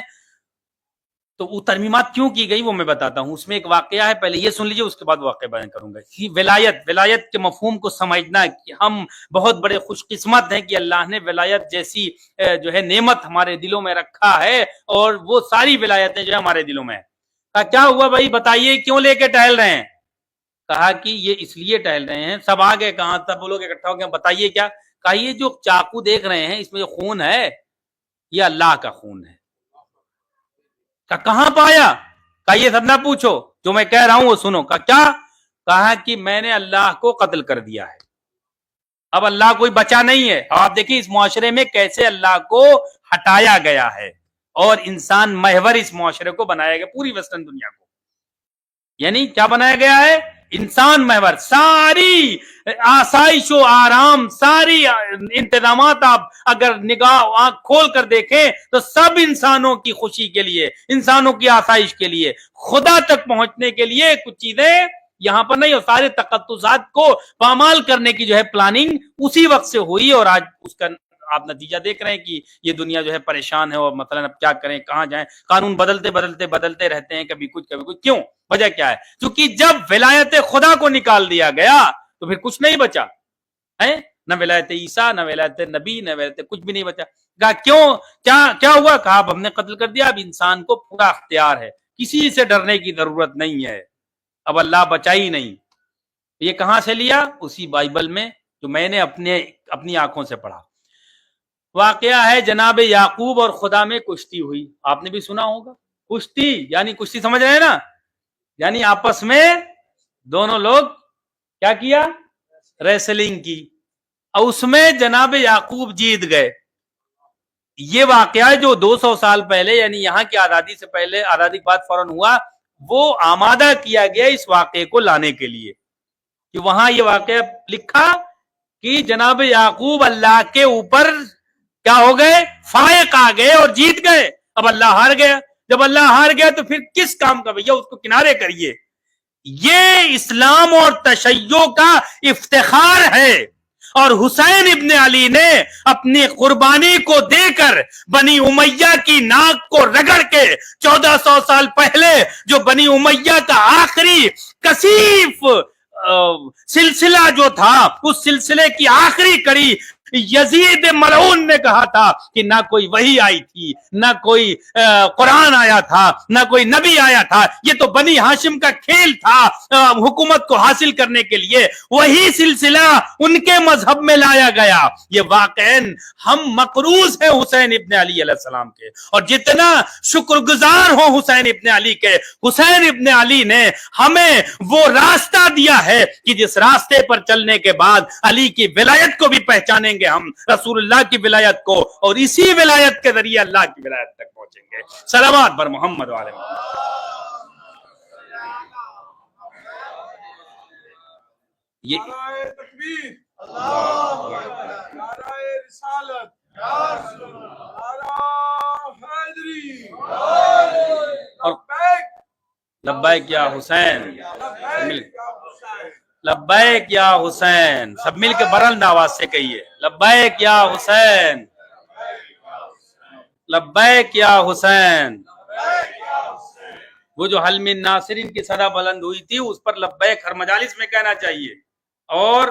تو وہ ترمیمات کیوں کی گئی وہ میں بتاتا ہوں. اس میں ایک واقعہ ہے، پہلے یہ سن لیجئے اس کے بعد واقعہ بیان کروں گا. ولایت کے مفہوم کو سمجھنا کہ ہم بہت بڑے خوش قسمت ہیں کہ اللہ نے ولایت جیسی جو ہے نعمت ہمارے دلوں میں رکھا ہے، اور وہ ساری ولایتیں جو ہے ہمارے دلوں میں ہیں. کہا کیا ہوا بھائی بتائیے کیوں لے کے ٹہل رہے ہیں؟ کہا کہ یہ اس لیے ٹہل رہے ہیں. سب آ گئے، کہاں سب لوگ اکٹھا ہو گئے، بتائیے کیا؟ کہا یہ جو چاقو دیکھ رہے ہیں اس میں جو خون ہے یہ اللہ کا خون ہے. کہاں پایا؟ کہا یہ سب نہ پوچھو، جو میں کہہ رہا ہوں وہ سنو. کہا کیا؟ کہا کہ میں نے اللہ کو قتل کر دیا ہے، اب اللہ کوئی بچا نہیں ہے. آپ دیکھیں اس معاشرے میں کیسے اللہ کو ہٹایا گیا ہے اور انسان محور اس معاشرے کو بنایا گیا، پوری ویسٹرن دنیا کو. یعنی کیا بنایا گیا ہے؟ انسان محور. ساری آسائش و آرام، ساری انتظامات آپ اگر نگاہ آنکھ کھول کر دیکھیں تو سب انسانوں کی خوشی کے لیے، انسانوں کی آسائش کے لیے، خدا تک پہنچنے کے لیے کچھ چیزیں یہاں پر نہیں. اور سارے تقدسات کو پامال کرنے کی جو ہے پلاننگ اسی وقت سے ہوئی، اور آج اس کا آپ نتیجہ دیکھ رہے ہیں کہ یہ دنیا جو ہے پریشان ہے اور مثلا اب کیا کریں, کہاں جائیں, قانون بدلتے رہتے ہیں, کبھی کچھ کبھی کچھ. کیوں؟ وجہ کیا ہے؟ کیونکہ جب ولایت خدا کو نکال دیا گیا تو پھر کچھ نہیں بچا ہے, نہ ولایت عیسیٰ, نہ ولایت نبی, نہ ولایت کچھ بھی نہیں بچا. کہا کیوں, کیا ہوا؟ کہا اب ہم نے قتل کر دیا, اب انسان کو پورا اختیار ہے, کسی سے ڈرنے کی ضرورت نہیں ہے, اب اللہ بچا ہی نہیں. یہ کہاں سے لیا؟ اسی بائبل میں جو میں نے اپنی آنکھوں سے پڑھا. واقعہ ہے جناب یعقوب اور خدا میں کشتی ہوئی, آپ نے بھی سنا ہوگا. کشتی یعنی کشتی سمجھ رہے ہیں نا, یعنی آپس میں دونوں لوگ کیا کیا؟ ریسلنگ کی, اور اس میں جناب یعقوب جیت گئے. یہ واقعہ جو 200 سال پہلے یعنی یہاں کی آزادی سے پہلے, آزادی کے بعد فوراً ہوا, وہ آمادہ کیا گیا اس واقعے کو لانے کے لیے کہ وہاں یہ واقعہ لکھا کہ جناب یعقوب اللہ کے اوپر کیا ہو گئے؟ فائق آ گئے اور جیت گئے. اب اللہ ہار گیا, جب اللہ ہار گیا تو پھر کس کام کا بھیا, اس کو کنارے کریے. یہ اسلام اور تشیع کا افتخار ہے, اور حسین ابن علی نے اپنی قربانی کو دے کر بنی امیہ کی ناک کو رگڑ کے 1400 سال پہلے جو بنی امیہ کا آخری کثیف سلسلہ جو تھا, اس سلسلے کی آخری کڑی یزید ملعون نے کہا تھا کہ نہ کوئی وحی آئی تھی, نہ کوئی قرآن آیا تھا, نہ کوئی نبی آیا تھا, یہ تو بنی ہاشم کا کھیل تھا حکومت کو حاصل کرنے کے لیے, وہی سلسلہ ان کے مذہب میں لایا گیا. یہ واقعاً ہم مقروض ہیں حسین ابن علی علیہ السلام کے, اور جتنا شکر گزار ہوں حسین ابن علی کے, حسین ابن علی نے ہمیں وہ راستہ دیا ہے کہ جس راستے پر چلنے کے بعد علی کی ولایت کو بھی پہچانیں گے ہم, رسول اللہ کی ولایت کو, اور اسی ولایت کے ذریعے اللہ کی ولایت تک پہنچیں گے. صلوات بر محمد و آل محمد. یہ تکبیر, اللہ اکبر, نعرہ رسالت, نعرہ حیدری, اور لبیک یا حسین, لبیک یا حسین, سب مل کے بلند آواز سے کہیے, لبیک یا حسین, لبیک یا حسین. وہ جو حل من ناصرین کی صدا بلند ہوئی تھی, اس پر لبیک ہر مجالس میں کہنا چاہیے, اور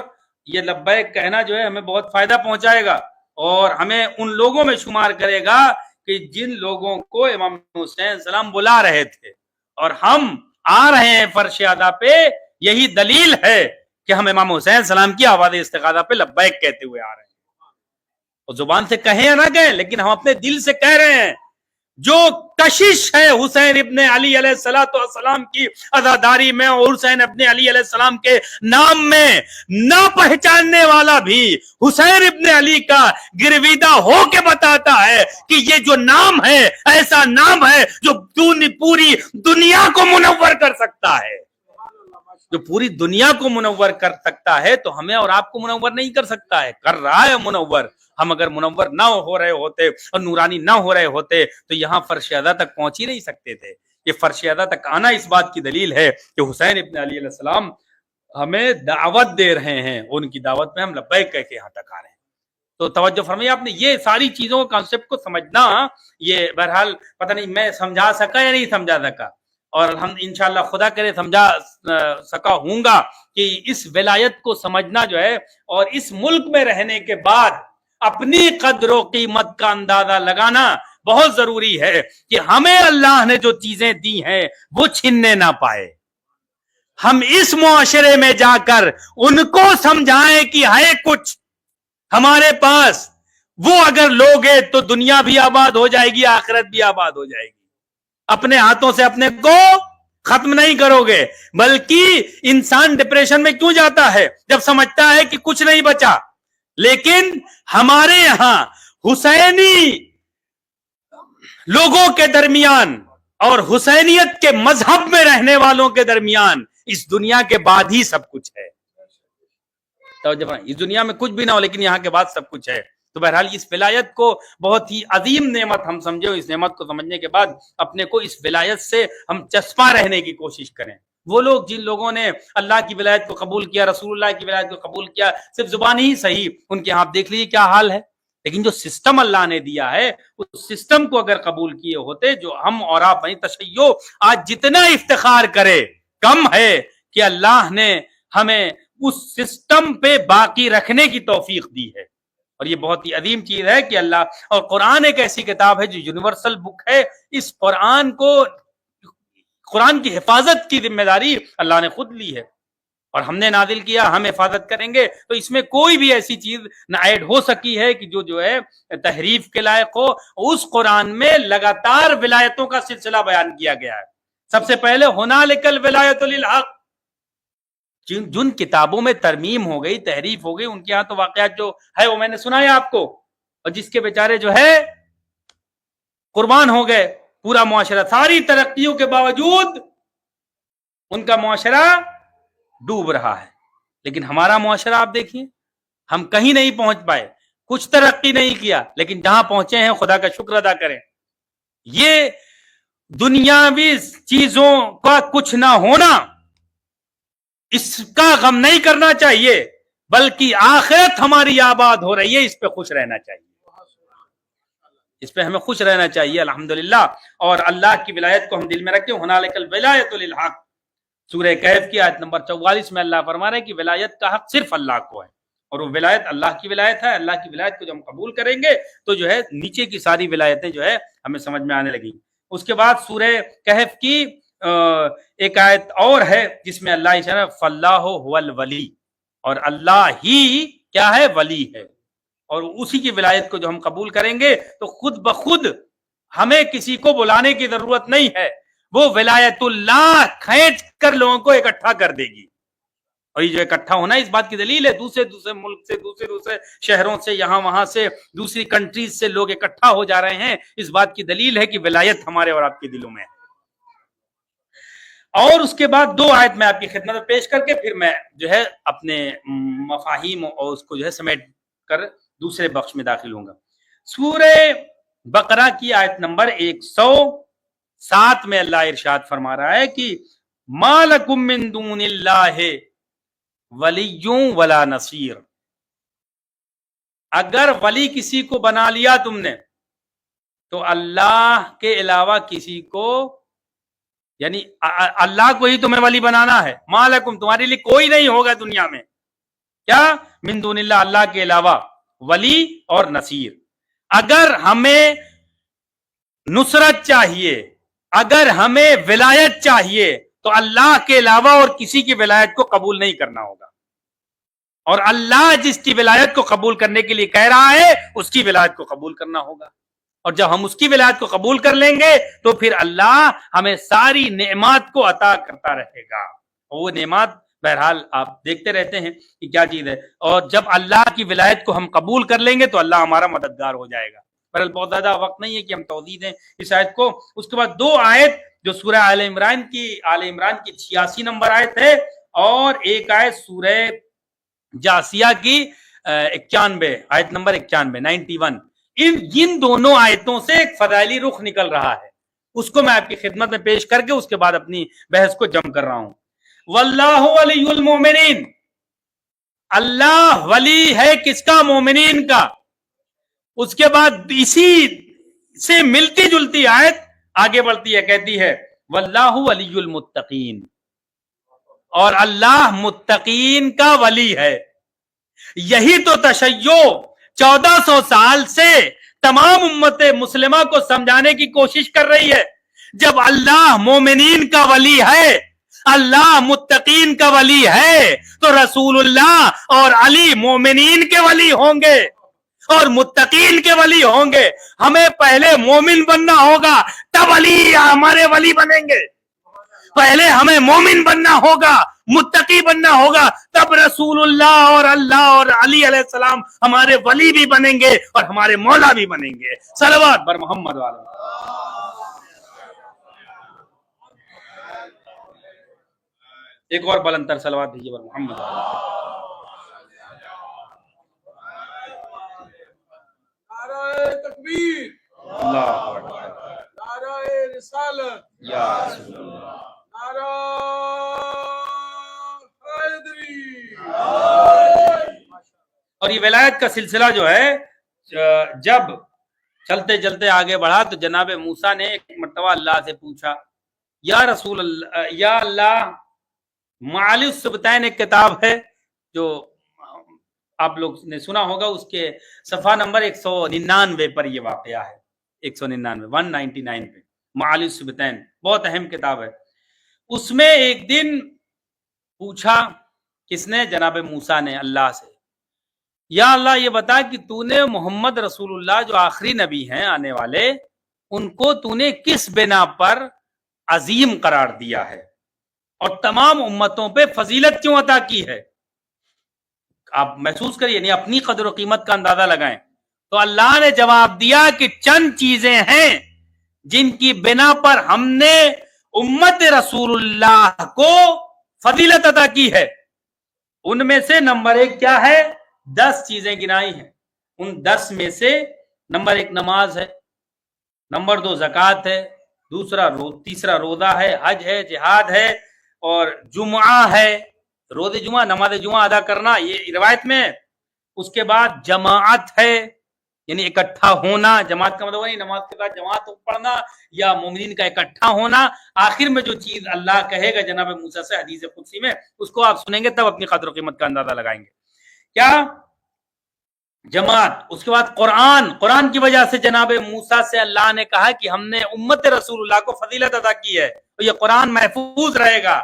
یہ لبیک کہنا جو ہے ہمیں بہت فائدہ پہنچائے گا, اور ہمیں ان لوگوں میں شمار کرے گا کہ جن لوگوں کو امام حسین سلام بلا رہے تھے, اور ہم آ رہے ہیں فرش ادا پہ. یہی دلیل ہے کہ ہم امام حسین سلام کی آواز استغاثہ پہ لبیک کہتے ہوئے آ رہے ہیں. اور زبان سے کہیں یا نہ کہیں, لیکن ہم اپنے دل سے کہہ رہے ہیں. جو کشش ہے حسین ابن علی علیہ السلام کی عزاداری میں, اور حسین ابن علی علیہ السلام کے نام میں نہ پہچاننے والا بھی حسین ابن علی کا گرویدہ ہو کے بتاتا ہے کہ یہ جو نام ہے ایسا نام ہے جو پوری دنیا کو منور کر سکتا ہے, جو پوری دنیا کو منور کر سکتا ہے, تو ہمیں اور آپ کو منور نہیں کر سکتا ہے, کر رہا ہے منور. ہم اگر منور نہ ہو رہے ہوتے اور نورانی نہ ہو رہے ہوتے تو یہاں فرش اعلیٰ تک پہنچ ہی نہیں سکتے تھے. یہ فرش اعلیٰ تک آنا اس بات کی دلیل ہے کہ حسین ابن علی علیہ السلام ہمیں دعوت دے رہے ہیں, ان کی دعوت میں ہم لبیک کہہ کے یہاں تک آ رہے ہیں. تو توجہ فرمائیے آپ نے, یہ ساری چیزوں کا کانسیپٹ کو سمجھنا, یہ بہرحال پتہ نہیں میں سمجھا سکا یا نہیں سمجھا سکا, اور ہم انشاءاللہ خدا کرے سمجھا سکا ہوں گا کہ اس ولایت کو سمجھنا جو ہے, اور اس ملک میں رہنے کے بعد اپنی قدر و قیمت کا اندازہ لگانا بہت ضروری ہے کہ ہمیں اللہ نے جو چیزیں دی ہیں وہ چھیننے نہ پائے. ہم اس معاشرے میں جا کر ان کو سمجھائیں کہ ہے کچھ ہمارے پاس, وہ اگر لوگے تو دنیا بھی آباد ہو جائے گی, آخرت بھی آباد ہو جائے گی. اپنے ہاتھوں سے اپنے کو ختم نہیں کرو گے, بلکہ انسان ڈپریشن میں کیوں جاتا ہے جب سمجھتا ہے کہ کچھ نہیں بچا. لیکن ہمارے یہاں حسینی لوگوں کے درمیان اور حسینیت کے مذہب میں رہنے والوں کے درمیان اس دنیا کے بعد ہی سب کچھ ہے. اس دنیا میں کچھ بھی نہ ہو لیکن یہاں کے بعد سب کچھ ہے. تو بہرحال اس ولایت کو بہت ہی عظیم نعمت ہم سمجھے, اس نعمت کو سمجھنے کے بعد اپنے کو اس ولایت سے ہم چسپاں رہنے کی کوشش کریں. وہ لوگ جن لوگوں نے اللہ کی ولایت کو قبول کیا, رسول اللہ کی ولایت کو قبول کیا, صرف زبان ہی صحیح, ان کے ہاں آپ دیکھ لیجیے کیا حال ہے. لیکن جو سسٹم اللہ نے دیا ہے اس سسٹم کو اگر قبول کیے ہوتے، جو ہم اور آپ تشیع آج جتنا افتخار کرے کم ہے کہ اللہ نے ہمیں اس سسٹم پہ باقی رکھنے کی توفیق دی ہے، اور یہ بہت ہی عظیم چیز ہے کہ اللہ، اور قرآن ایک ایسی کتاب ہے جو یونیورسل بک ہے، اس قرآن کی حفاظت کی ذمہ داری اللہ نے خود لی ہے، اور ہم نے نازل کیا، ہم حفاظت کریں گے، تو اس میں کوئی بھی ایسی چیز نہ ایڈ ہو سکی ہے کہ جو ہے تحریف کے لائق ہو۔ اس قرآن میں لگاتار ولایتوں کا سلسلہ بیان کیا گیا ہے۔ سب سے پہلے ہنالک الولایۃ للحق، جن کتابوں میں ترمیم ہو گئی، تحریف ہو گئی، ان کے ہاں تو واقعات جو ہے وہ میں نے سنایا آپ کو، اور جس کے بیچارے جو ہے قربان ہو گئے پورا معاشرہ، ساری ترقیوں کے باوجود ان کا معاشرہ ڈوب رہا ہے۔ لیکن ہمارا معاشرہ آپ دیکھیے، ہم کہیں نہیں پہنچ پائے، کچھ ترقی نہیں کیا، لیکن جہاں پہنچے ہیں خدا کا شکر ادا کریں۔ یہ دنیاوی چیزوں کا کچھ نہ ہونا، اس کا غم نہیں کرنا چاہیے، بلکہ آخرت ہماری آباد ہو رہی ہے، اس پہ خوش رہنا چاہیے، اس پہ ہمیں خوش رہنا چاہیے الحمدللہ۔ اور اللہ کی ولایت کو ہم دل میں رکھیں۔ ہنالک الولایۃ للحق، سورہ کہف کی آیت نمبر 44 میں اللہ فرما رہے ہیں کہ ولایت کا حق صرف اللہ کو ہے، اور وہ ولایت اللہ کی ولایت ہے۔ اللہ کی ولایت کو جب ہم قبول کریں گے تو جو ہے نیچے کی ساری ولایتیں جو ہے ہمیں سمجھ میں آنے لگیں۔ اس کے بعد سورہ کہف کی ایک آیت اور ہے جس میں اللہ اشارہ فاللہ هو الولی، اور اللہ ہی کیا ہے؟ ولی ہے، اور اسی کی ولایت کو جو ہم قبول کریں گے تو خود بخود ہمیں کسی کو بلانے کی ضرورت نہیں ہے، وہ ولایت اللہ کھینچ کر لوگوں کو اکٹھا کر دے گی۔ اور یہ جو اکٹھا ہونا ہے اس بات کی دلیل ہے، دوسرے ملک سے، دوسرے شہروں سے، یہاں وہاں سے، دوسری کنٹریز سے لوگ اکٹھا ہو جا رہے ہیں، اس بات کی دلیل ہے کہ ولایت ہمارے اور آپ کے دلوں میں ہے۔ اور اس کے بعد دو آیت میں آپ کی خدمت میں پیش کر کے پھر میں جو ہے اپنے مفاہیم اور اس کو جو ہے سمیٹ کر دوسرے بخش میں داخل ہوں گا۔ سورہ بقرہ کی آیت نمبر 107 میں اللہ ارشاد فرما رہا ہے کہ ما لکم من دون اللہ ولی ولا نصیر، اگر ولی کسی کو بنا لیا تم نے تو اللہ کے علاوہ کسی کو، یعنی اللہ کو ہی تمہیں ولی بنانا ہے۔ ما لکم، تمہارے لیے کوئی نہیں ہوگا دنیا میں، کیا؟ من دون اللہ، اللہ کے علاوہ ولی اور نصیر۔ اگر ہمیں نصرت چاہیے، اگر ہمیں ولایت چاہیے تو اللہ کے علاوہ اور کسی کی ولایت کو قبول نہیں کرنا ہوگا، اور اللہ جس کی ولایت کو قبول کرنے کے لیے کہہ رہا ہے اس کی ولایت کو قبول کرنا ہوگا، اور جب ہم اس کی ولایت کو قبول کر لیں گے تو پھر اللہ ہمیں ساری نعمات کو عطا کرتا رہے گا۔ وہ نعمات بہرحال آپ دیکھتے رہتے ہیں کہ کیا چیز ہے، اور جب اللہ کی ولایت کو ہم قبول کر لیں گے تو اللہ ہمارا مددگار ہو جائے گا۔ بہرحال بہت زیادہ وقت نہیں ہے کہ ہم توضیح دیں اس آیت کو۔ اس کے بعد دو آیت جو سورہ آل عمران کی 86 نمبر آیت ہے، اور ایک آیت سورہ جاسیہ کی 91 آیت نمبر 91 ان دونوں آیتوں سے ایک فضائلی رخ نکل رہا ہے، اس کو میں آپ کی خدمت میں پیش کر کے اس کے بعد اپنی بحث کو جم کر رہا ہوں۔ واللہ ولی المؤمنین، اللہ ولی ہے کس کا؟ مومنین کا۔ اس کے بعد اسی سے ملتی جلتی آیت آگے بڑھتی ہے، کہتی ہے واللہ ولی المتقین، اور اللہ متقین کا ولی ہے۔ یہی تو تشیع 1400 سال سے تمام امت مسلمہ کو سمجھانے کی کوشش کر رہی ہے۔ جب اللہ مومنین کا ولی ہے، اللہ متقین کا ولی ہے، تو رسول اللہ اور علی مومنین کے ولی ہوں گے اور متقین کے ولی ہوں گے۔ ہمیں پہلے مومن بننا ہوگا، تب علی ہمارے ولی بنیں گے۔ پہلے ہمیں مومن بننا ہوگا، متقی بننا ہوگا، تب رسول اللہ اور علی علیہ السلام ہمارے ولی بھی بنیں گے اور ہمارے مولا بھی بنیں گے۔ صلوات بر محمد والے۔ ایک اور بلند تر صلوات دیجیے بر محمد والے۔ نعرہ تکبیر، اللہ اکبر، نعرہ رسالت، یا رسول اللہ، نعرہ حیدری۔ اور یہ ولایت کا سلسلہ جو ہے جب چلتے چلتے آگے بڑھا تو جناب موسیٰ نے ایک مرتبہ اللہ سے پوچھا، یا رسول اللہ، یا اللہ، معالی السبتین ایک کتاب ہے جو آپ لوگ نے سنا ہوگا، اس کے صفحہ نمبر 199 پر یہ واقعہ ہے، 199 پہ معالی السبتین، بہت اہم کتاب ہے۔ اس میں ایک دن پوچھا، کس نے؟ جناب موسیٰ نے اللہ سے، یا اللہ یہ بتا کہ تو نے محمد رسول اللہ جو آخری نبی ہیں آنے والے، ان کو تو نے کس بنا پر عظیم قرار دیا ہے اور تمام امتوں پہ فضیلت کیوں عطا کی ہے؟ آپ محسوس کریے، یعنی اپنی قدر و قیمت کا اندازہ لگائیں۔ تو اللہ نے جواب دیا کہ چند چیزیں ہیں جن کی بنا پر ہم نے امت رسول اللہ کو فضیلت عطا کی ہے۔ ان میں سے نمبر 1 کیا ہے؟ 10 چیزیں گنائی ہیں۔ ان 10 میں سے نمبر 1 نماز ہے، نمبر 2 زکوٰۃ ہے، تیسرا روزہ ہے، حج ہے، جہاد ہے، اور جمعہ ہے، روز جمعہ، نماز جمعہ ادا کرنا، یہ روایت میں۔ اس کے بعد جماعت ہے، یعنی اکٹھا ہونا، جماعت کا مطلب نہیں نماز کے بعد جماعت پڑھنا یا مومنین کا اکٹھا ہونا۔ آخر میں جو چیز اللہ کہے گا جناب موسیٰ سے حدیث قدسی میں، اس کو آپ سنیں گے تب اپنی قدر و قیمت کا اندازہ لگائیں گے۔ کیا؟ جماعت۔ اس کے بعد قرآن کی وجہ سے جناب موسیٰ سے اللہ نے کہا کہ ہم نے امت رسول اللہ کو فضیلت عطا کی ہے، تو یہ قرآن محفوظ رہے گا،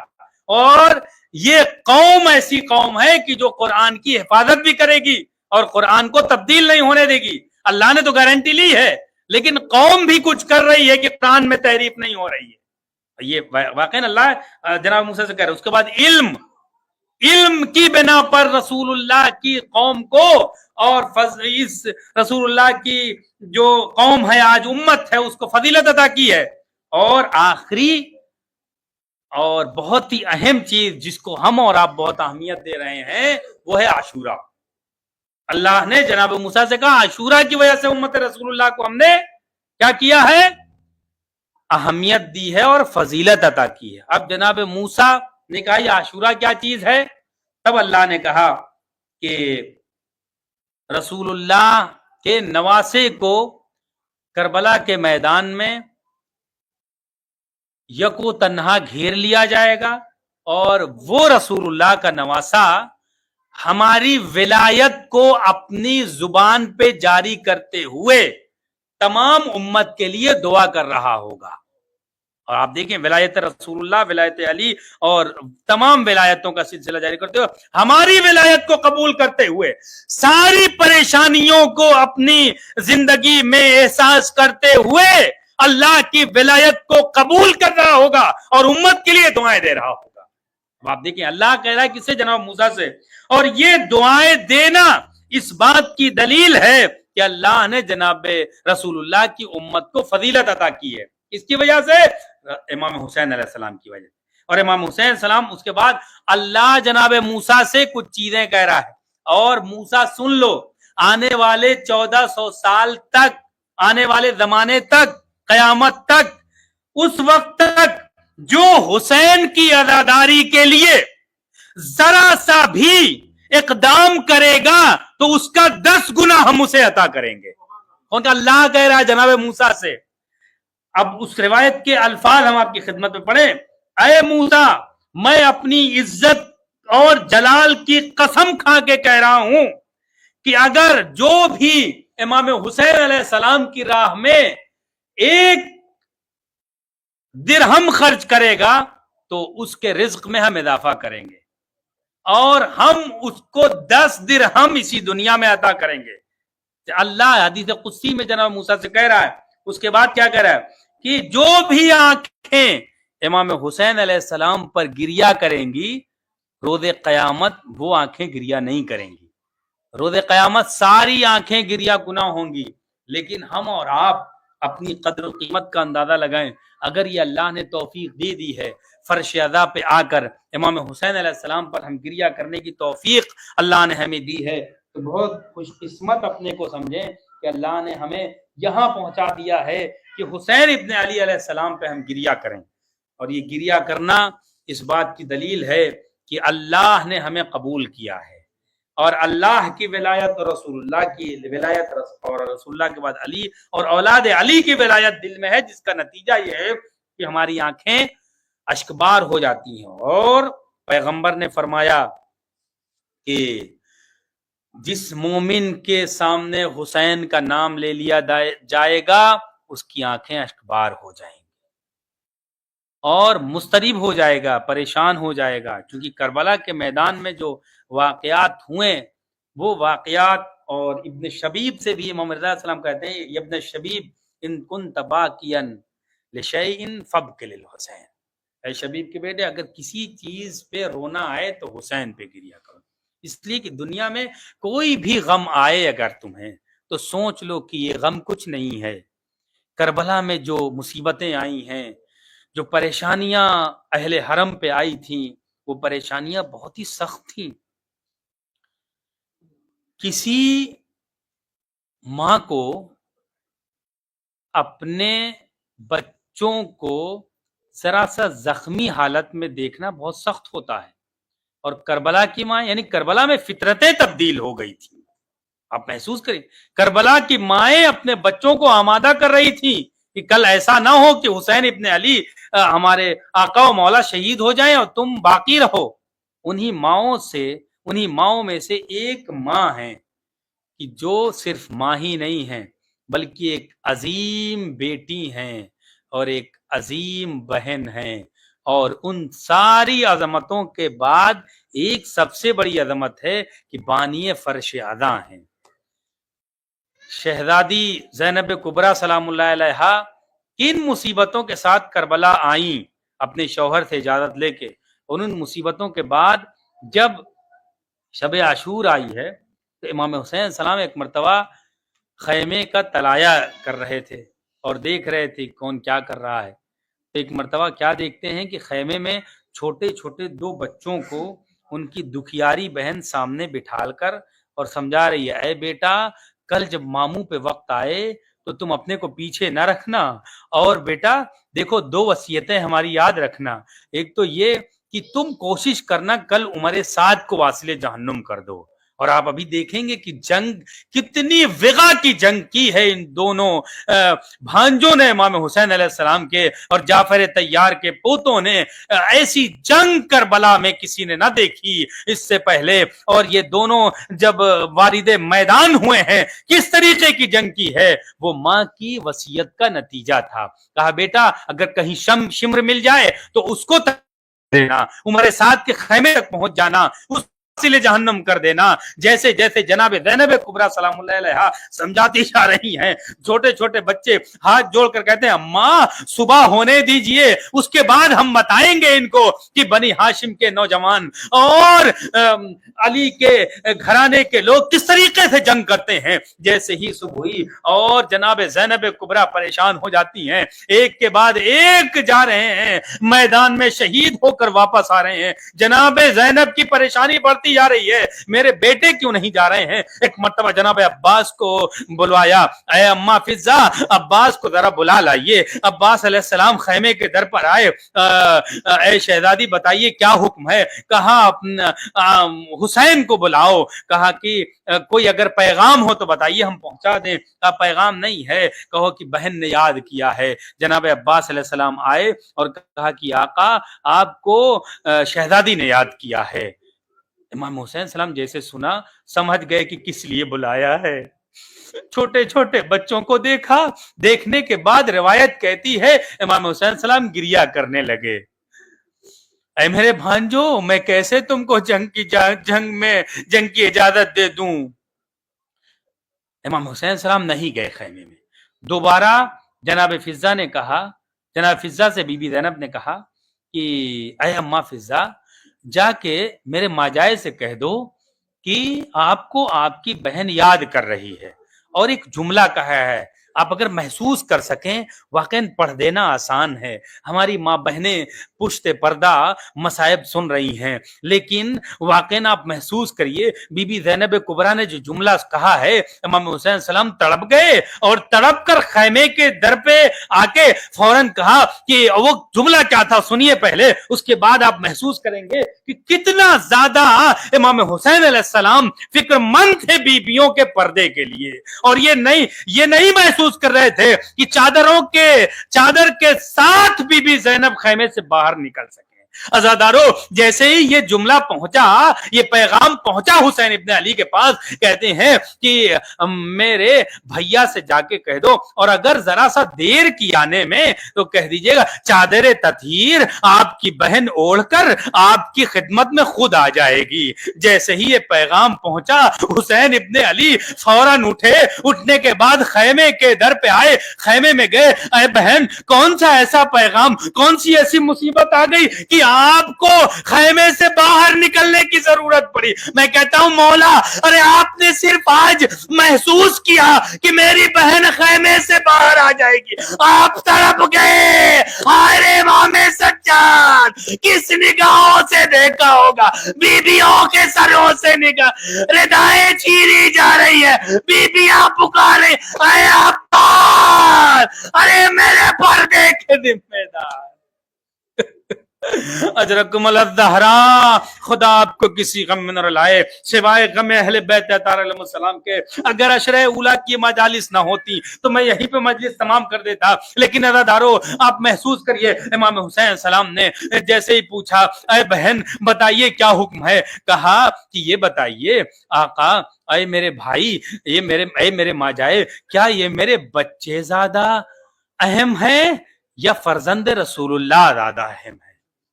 اور یہ قوم ایسی قوم ہے کہ جو قرآن کی حفاظت بھی کرے گی اور قرآن کو تبدیل نہیں ہونے دے گی۔ اللہ نے تو گارنٹی لی ہے، لیکن قوم بھی کچھ کر رہی ہے کہ قرآن میں تحریف نہیں ہو رہی ہے۔ یہ واقعی اللہ جناب موسیٰ سے کہہ رہے۔ اس کے بعد علم کی بنا پر رسول اللہ کی قوم کو اور اس رسول اللہ کی جو قوم ہے آج امت ہے اس کو فضیلت عطا کی ہے۔ اور آخری اور بہت ہی اہم چیز جس کو ہم اور آپ بہت اہمیت دے رہے ہیں وہ ہے عاشورہ۔ اللہ نے جناب موسیٰ سے کہا عاشورہ کی وجہ سے امت رسول اللہ کو ہم نے کیا کیا ہے؟ اہمیت دی ہے اور فضیلت عطا کی ہے۔ اب جناب موسیٰ نے کہا یہ عاشورہ کیا چیز ہے؟ تب اللہ نے کہا کہ رسول اللہ کے نواسے کو کربلا کے میدان میں یکو تنہا گھیر لیا جائے گا، اور وہ رسول اللہ کا نواسا ہماری ولایت کو اپنی زبان پہ جاری کرتے ہوئے تمام امت کے لیے دعا کر رہا ہوگا۔ اور آپ دیکھیں ولایت رسول اللہ، ولایت علی اور تمام ولایتوں کا سلسلہ جاری کرتے ہوئے، ہماری ولایت کو قبول کرتے ہوئے ساری پریشانیوں کو اپنی زندگی میں احساس کرتے ہوئے اللہ کی ولایت کو قبول کر رہا ہوگا اور امت کے لیے دعائیں دے رہا ہوگا۔ اب آپ دیکھیں اللہ کہہ رہا ہے کس سے؟ جناب موسیٰ سے۔ اور یہ دعائیں دینا اس بات کی دلیل ہے کہ اللہ نے جناب رسول اللہ کی امت کو فضیلت عطا کی ہے۔ اس کی وجہ سے امام حسین علیہ السلام کی وجہ، اور امام حسین علیہ السلام اس کے بعد اللہ جناب موسیٰ سے کچھ چیزیں کہہ رہا ہے، اور موسیٰ سن لو، آنے والے 1400 سال تک، آنے والے زمانے تک، قیامت تک، اس وقت تک جو حسین کی عزاداری کے لیے ذرا سا بھی اقدام کرے گا تو اس کا 10 گنا ہم اسے عطا کریں گے۔ کیونکہ اللہ کہہ رہا ہے جناب موسیٰ سے۔ اب اس روایت کے الفاظ ہم آپ کی خدمت میں پڑھیں۔ اے موسیٰ، میں اپنی عزت اور جلال کی قسم کھا کے کہہ رہا ہوں کہ اگر جو بھی امام حسین علیہ السلام کی راہ میں 1 درہم خرچ کرے گا تو اس کے رزق میں ہم اضافہ کریں گے، اور ہم اس کو 10 درہم اسی دنیا میں عطا کریں گے۔ اللہ حدیث قدسی میں جناب موسیٰ سے کہہ رہا ہے۔ اس کے بعد کیا کہہ رہا ہے کہ جو بھی آنکھیں امام حسین علیہ السلام پر گریا کریں گی، روز قیامت وہ آنکھیں گریا نہیں کریں گی۔ روز قیامت ساری آنکھیں گریا گناہ ہوں گی، لیکن ہم اور آپ اپنی قدر و قیمت کا اندازہ لگائیں۔ اگر یہ اللہ نے توفیق دے دی ہے فرش اعضاء پہ آ کر امام حسین علیہ السلام پر ہم گریا کرنے کی توفیق اللہ نے ہمیں دی ہے، تو بہت خوش قسمت اپنے کو سمجھیں کہ اللہ نے ہمیں یہاں پہنچا دیا ہے کہ حسین ابن علی علیہ السلام پہ ہم گریا کریں۔ اور یہ گریا کرنا اس بات کی دلیل ہے کہ اللہ نے ہمیں قبول کیا ہے، اور اللہ کی ولایت اور رسول اللہ کی ولایت اور رسول اللہ کے بعد علی اور اولاد علی کی ولایت دل میں ہے، جس کا نتیجہ یہ ہے کہ ہماری آنکھیں اشکبار ہو جاتی ہیں۔ اور پیغمبر نے فرمایا کہ جس مومن کے سامنے حسین کا نام لے لیا جائے گا اس کی آنکھیں اشکبار ہو جائیں گی اور مضطرب ہو جائے گا، پریشان ہو جائے گا، کیونکہ کربلا کے میدان میں جو واقعات ہوئے وہ واقعات، اور ابن شبیب سے بھی امام رضا علیہ السلام کہتے ہیں، ابن شبیب ان کنت باکیا لشیء فابک للحسین، اے شبیب کے بیٹے اگر کسی چیز پہ رونا آئے تو حسین پہ گریا کرو، اس لیے کہ دنیا میں کوئی بھی غم آئے اگر تمہیں تو سوچ لو کہ یہ غم کچھ نہیں ہے۔ کربلا میں جو مصیبتیں آئی ہیں، جو پریشانیاں اہل حرم پہ آئی تھیں، وہ پریشانیاں بہت ہی سخت تھیں۔ کسی ماں کو اپنے بچوں کو ذرا سا زخمی حالت میں دیکھنا بہت سخت ہوتا ہے، اور کربلا کی ماں یعنی کربلا میں فطرتیں تبدیل ہو گئی تھی۔ آپ محسوس کریں، کربلا کی مائیں اپنے بچوں کو آمادہ کر رہی تھیں کہ کل ایسا نہ ہو کہ حسین ابن علی ہمارے آقا و مولا شہید ہو جائیں اور تم باقی رہو۔ انہی ماؤں میں سے ایک ماں ہیں کہ جو صرف ماں ہی نہیں ہیں بلکہ ایک عظیم بیٹی ہیں اور ایک عظیم بہن ہیں، اور ان ساری عظمتوں کے بعد ایک سب سے بڑی عظمت ہے کہ بانی فرش عزا ہیں۔ شہزادی زینب کبریٰ سلام اللہ علیہا کن مصیبتوں کے ساتھ کربلا آئیں اپنے شوہر سے اجازت لے کے، اور ان مصیبتوں کے بعد جب شب عاشور آئی ہے تو امام حسین سلام ایک مرتبہ خیمے کا طلایہ کر رہے تھے اور دیکھ رہے تھے کون کیا کر رہا ہے۔ تو ایک مرتبہ کیا دیکھتے ہیں کہ خیمے میں چھوٹے چھوٹے دو بچوں کو ان کی دکھیاری بہن سامنے بٹھال کر اور سمجھا رہی ہے، اے بیٹا کل جب ماموں پہ وقت آئے تو تم اپنے کو پیچھے نہ رکھنا، اور بیٹا دیکھو دو وصیتیں ہماری یاد رکھنا، ایک تو یہ کہ تم کوشش کرنا کل عمر سعد کو واصل جہنم کر دو۔ اور آپ ابھی دیکھیں گے کہ جنگ کتنی وغا کی جنگ کی ہے ان دونوں بھانجوں نے امام حسین علیہ السلام کے، اور جعفر طیار کے پوتوں نے ایسی جنگ کربلا میں کسی نے نہ دیکھی اس سے پہلے۔ اور یہ دونوں جب وارد میدان ہوئے ہیں کس طریقے کی جنگ کی ہے، وہ ماں کی وصیت کا نتیجہ تھا۔ کہا بیٹا اگر کہیں شمر مل جائے تو اس کو دینا، عمر سعد کے خیمے تک پہنچ جانا، اس واصل جہنم کر دینا۔ جیسے جیسے جناب زینب کبریٰ سلام اللہ علیہا سمجھاتی جا رہی ہیں، چھوٹے چھوٹے بچے ہاتھ جوڑ کر کہتے ہیں اماں صبح ہونے دیجئے، اس کے بعد ہم بتائیں گے ان کو کہ بنی ہاشم کے نوجوان اور علی کے گھرانے کے لوگ کس طریقے سے جنگ کرتے ہیں۔ جیسے ہی صبح ہوئی اور جناب زینب کبریٰ پریشان ہو جاتی ہیں، ایک کے بعد ایک جا رہے ہیں میدان میں، شہید ہو کر واپس آ رہے ہیں۔ جناب زینب کی پریشانی بڑھتی جا رہی ہے، میرے بیٹے کیوں نہیں جا رہے ہیں؟ ایک مرتبہ جناب عباس کو بلوایا، اے اماں فضہ عباس کو ذرا بلا لائیے۔ عباس علیہ السلام خیمے کے در پر آئے، اے شہزادی بتائیے کیا حکم ہے؟ کہا حسین کو بلاؤ، کہا کہ کوئی اگر پیغام ہو تو بتائیے ہم پہنچا دیں۔ کہا پیغام نہیں ہے، کہو کہ بہن نے یاد کیا ہے۔ جناب عباس علیہ السلام آئے اور کہا کہ آقا آپ کو شہزادی نے یاد کیا ہے۔ امام حسین سلام جیسے سنا سمجھ گئے کہ کس لیے بلایا ہے۔ چھوٹے چھوٹے بچوں کو دیکھا، دیکھنے کے بعد روایت کہتی ہے امام حسین سلام گریا کرنے لگے، اے میرے بھانجو میں کیسے تم کو جنگ کی اجازت دے دوں۔ امام حسین سلام نہیں گئے خیمے میں۔ دوبارہ جناب فضہ نے کہا، جناب فضہ سے بی بی زینب نے کہا کہ اے اماں فضہ جا کے میرے ماجائے سے کہہ دو کہ آپ کو آپ کی بہن یاد کر رہی ہے، اور ایک جملہ کہا ہے آپ اگر محسوس کر سکیں واقعاً پڑھ دینا آسان ہے. ہماری ماں بہنیں پشت پردہ مصائب سن رہی ہیں، لیکن واقعاً آپ محسوس کریے بی بی زینب کبریٰ نے جو جملہ کہا ہے، امام حسین السلام تڑپ گئے اور تڑپ کر خیمے کے در پہ آ کے فوراً کہا کہ وہ جملہ کیا تھا سنیے پہلے، اس کے بعد آپ محسوس کریں گے کہ کتنا زیادہ امام حسین علیہ السلام فکر مند تھے بیویوں کے پردے کے لیے. اور یہ نہیں محسوس کر رہے تھے کہ چادر کے ساتھ بی بی زینب خیمے سے باہر نکل سکے. عزادارو، جیسے ہی یہ جملہ پہنچا، یہ پیغام پہنچا حسین ابن علی کے پاس، کہتے ہیں کہ میرے بھیا سے جا کے کہہ دو، اور اگر ذرا سا دیر کی آنے میں تو کہہ دیجئے گا چادر تطہیر آپ کی بہن اوڑھ کر آپ کی خدمت میں خود آ جائے گی. جیسے ہی یہ پیغام پہنچا حسین ابن علی فوراً اٹھنے کے بعد خیمے کے در پہ آئے، خیمے میں گئے. اے بہن، کون سا ایسا پیغام، کون سی ایسی مصیبت آ گئی کہ آپ کو خیمے سے باہر نکلنے کی ضرورت پڑی؟ میں کہتا ہوں مولا، ارے آپ نے صرف آج محسوس کیا کہ میری بہن خیمے سے باہر آ جائے گی، آپ تڑپ گئے. ارے امام سجاد کس نگاہوں سے دیکھا ہوگا، بیویوں کے سروں سے نگاہ، ردائیں چھیری جا رہی ہے، بیویاں پکارے اے عباس، ارے میرے پردے کے ذمہ دار. اجرکم الزہرا، خدا آپ کو کسی غم میں نہ رلائے سوائے غم اہل بیت اطہار علیہ السلام کے. اگر عشرہ اولیٰ کی مجالس نہ ہوتی تو میں یہیں پہ مجلس تمام کر دیتا، لیکن عزادارو آپ محسوس کریے امام حسین السلام نے جیسے ہی پوچھا اے بہن بتائیے کیا حکم ہے، کہا کہ یہ بتائیے آقا، اے میرے بھائی، اے میرے ماجائے، کیا یہ میرے بچے زیادہ اہم ہیں یا فرزند رسول اللہ زیادہ اہم ہے؟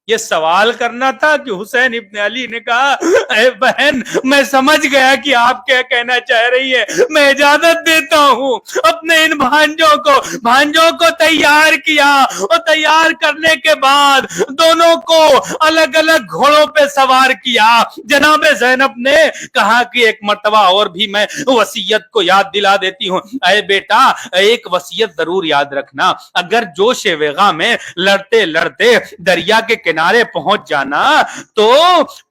یہ سوال کرنا تھا کہ حسین ابن علی نے کہا اے بہن میں سمجھ گیا کہ آپ کیا کہنا چاہ رہی ہے، میں اجازت دیتا ہوں. اپنے ان بھانجوں کو تیار کیا، اور تیار کرنے کے بعد دونوں کو الگ الگ گھوڑوں پہ سوار کیا. جناب زینب نے کہا کہ ایک مرتبہ اور بھی میں وصیت کو یاد دلا دیتی ہوں. اے بیٹا، ایک وصیت ضرور یاد رکھنا، اگر جوش وغیرہ میں لڑتے لڑتے دریا کے کنارے پہنچ جانا تو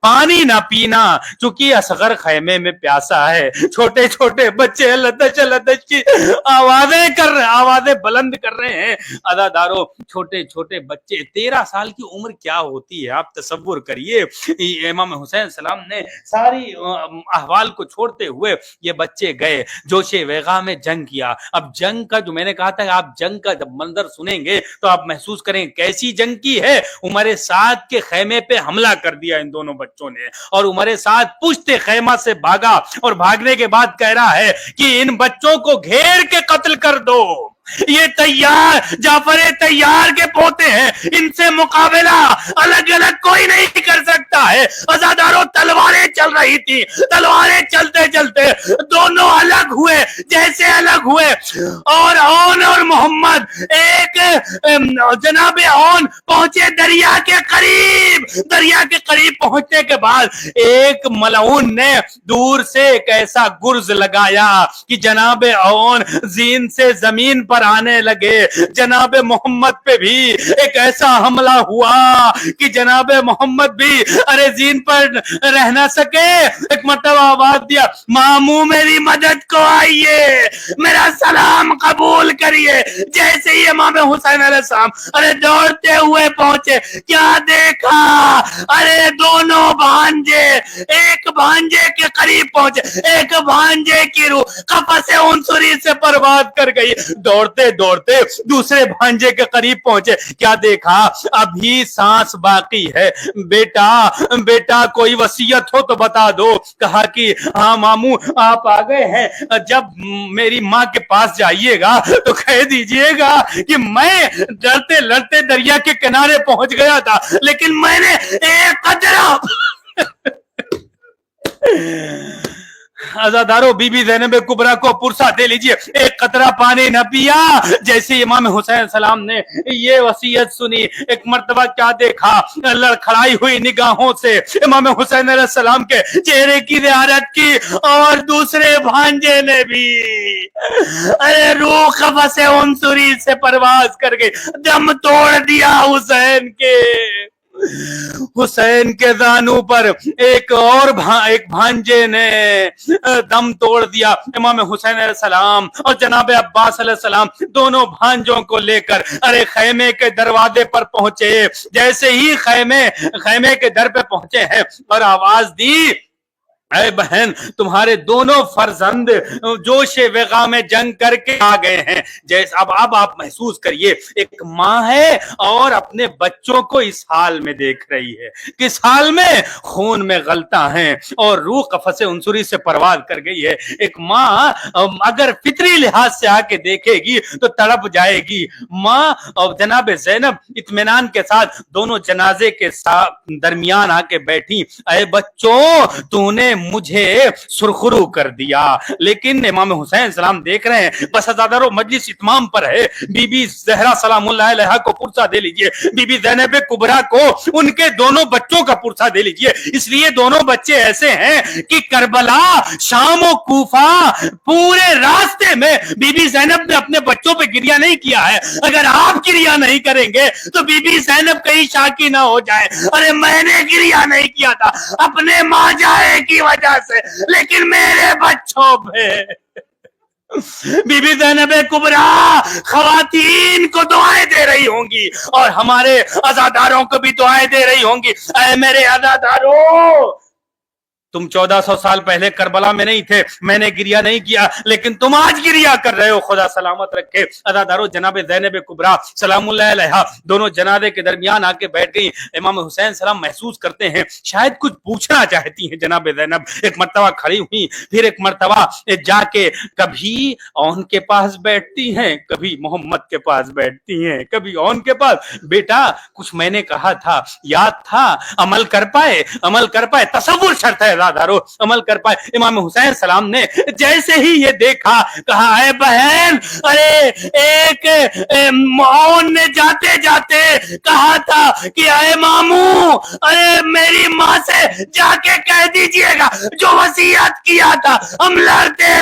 پانی نہ پینا، چونکہ اصغر خیمے میں پیاسا ہے. چھوٹے چھوٹے بچے لدچ کی آوازیں بلند کر رہے ہیں. عزادارو، چھوٹے چھوٹے بچے، 13 سال کی عمر کیا ہوتی ہے آپ تصور کریے. امام حسین السلام نے ساری احوال کو چھوڑتے ہوئے یہ بچے گئے، جوش وغیرہ میں جنگ کیا. اب جنگ کا جو میں نے کہا تھا کہ آپ جنگ کا جب منظر سنیں گے تو آپ محسوس کریں کیسی جنگ کی ہے. عمر سعد کے خیمے پہ حملہ کر دیا ان دونوں بچوں نے، اور عمر سعد پشت خیمہ سے بھاگا، اور بھاگنے کے بعد کہہ رہا ہے کہ ان بچوں کو گھیر کے قتل کر دو. یہ جعفر تیار کے پوتے ہیں، ان سے مقابلہ الگ الگ کوئی نہیں کر سکتا ہے. عزاداروں، تلواریں چل رہی تھی، تلواریں چلتے چلتے دونوں الگ ہوئے. جیسے الگ ہوئے اور اون اور محمد، ایک جناب اون پہنچے دریا کے قریب پہنچنے کے بعد ایک ملعون نے دور سے ایک ایسا گرز لگایا کہ جناب اون زین سے زمین پر آنے لگے. جناب محمد پہ بھی ایک ایسا حملہ ہوا کہ جناب محمد بھی ارے زین پر رہ نہ سکے. ایک مرتبہ آواز دیا، ماموں میری مدد کو آئیے، میرا سلام قبول کریے. جیسے ہی امام حسین علیہ السلام ارے دوڑتے ہوئے پہنچے، کیا دیکھا، ارے دونوں بھانجے ایک بھانجے کے قریب پہنچے، ایک بھانجے کی روح قفس عنصری سے برباد کر گئی. دوڑتے دوڑتے دوسرے بھانجے کے قریب پہنچے، کیا دیکھا، ابھی سانس باقی ہے. بیٹا کوئی وصیت ہو تو بتا دو. کہا کہ ہاں ماموں آپ آ گئے ہیں، جب میری ماں کے پاس جائیے گا تو کہہ دیجئے گا کہ میں ڈرتے لڑتے دریا کے کنارے پہنچ گیا تھا، لیکن میں نے ایک قطرہ عزادارو بی بی زینب کبریٰ کو پرسہ دے لیجئے، ایک قطرہ پانی نہ پیا۔ جیسے امام حسین السلام نے یہ وصیت سنی، ایک مرتبہ کیا دیکھا، لڑکھڑائی ہوئی نگاہوں سے امام حسین علیہ السلام کے چہرے کی زیارت کی، اور دوسرے بھانجے نے بھی ارے روح قفس عنصری سے پرواز کر گئی، دم توڑ دیا حسین کے زانو پر۔ ایک بھانجے نے دم توڑ دیا۔ امام حسین علیہ السلام اور جناب عباس علیہ السلام دونوں بھانجوں کو لے کر خیمے کے دروازے پر پہنچے۔ جیسے ہی خیمے کے در پہ پہنچے ہیں اور آواز دی، اے بہن تمہارے دونوں فرزند جوش وغا میں جنگ کر کے آ گئے ہیں۔ جیسے اب آپ محسوس کریے، ایک ماں ہے اور اپنے بچوں کو اس حال میں دیکھ رہی ہے، کس حال میں؟ خون میں غلطاں ہیں اور روح قفس عنصری سے پرواز کر گئی ہے۔ ایک ماں اگر فطری لحاظ سے آ کے دیکھے گی تو تڑپ جائے گی۔ ماں اور جناب زینب اطمینان کے ساتھ دونوں جنازے کے درمیان آ کے بیٹھی، اے بچوں تو نے مجھے سرخرو کر دیا۔ لیکن امام حسین سلام دیکھ رہے ہیں، بس عزادارو مجلس اتمام پر ہے، بی بی زہرا سلام اللہ علیہا کو پرسہ دے لیجئے، بی بی زینب کبریٰ کو ان کے دونوں بچوں کا پرسہ دے لیجئے۔ اس لیے دونوں بچے ایسے ہیں کہ کربلا، شام و کوفہ، پورے راستے میں بی بی زینب نے اپنے بچوں پہ گریہ نہیں کیا ہے۔ اگر آپ گریہ نہیں کریں گے تو بی بی زینب کہیں شاکی نہ ہو جائے، ارے میں نے گریہ نہیں کیا تھا اپنے ماں جائے کی وجہ سے، لیکن میرے بچوں پہ بی بی زینب کبریٰ خواتین کو دعائیں دے رہی ہوں گی اور ہمارے عزاداروں کو بھی دعائیں دے رہی ہوں گی، اے میرے عزاداروں تم 1400 سال پہلے کربلا میں نہیں تھے، میں نے گریہ نہیں کیا، لیکن تم آج گریہ کر رہے ہو، خدا سلامت رکھے۔ عزادارو جناب زینب کبریٰ سلام اللہ علیہا دونوں جنازے کے درمیان آ کے بیٹھ گئی۔ امام حسین سلام محسوس کرتے ہیں شاید کچھ پوچھنا چاہتی ہیں جناب زینب، ایک مرتبہ کھڑی ہوئی، پھر ایک مرتبہ جا کے کبھی اون کے پاس بیٹھتی ہیں، کبھی محمد کے پاس بیٹھتی ہیں، کبھی اون کے پاس۔ بیٹا کچھ میں نے کہا تھا یاد تھا؟ عمل کر پائے، تصور شرط ہے عزادارو، عمل کر پائے۔ امام حسین سلام نے جیسے ہی یہ دیکھا کہا، اے بہن ارے ایک معاون نے جاتے جاتے کہا تھا کہ اے ماموں ارے میری ماں سے جا کے کہہ دیجئے گا جو وصیت کیا تھا۔ ہم لڑتے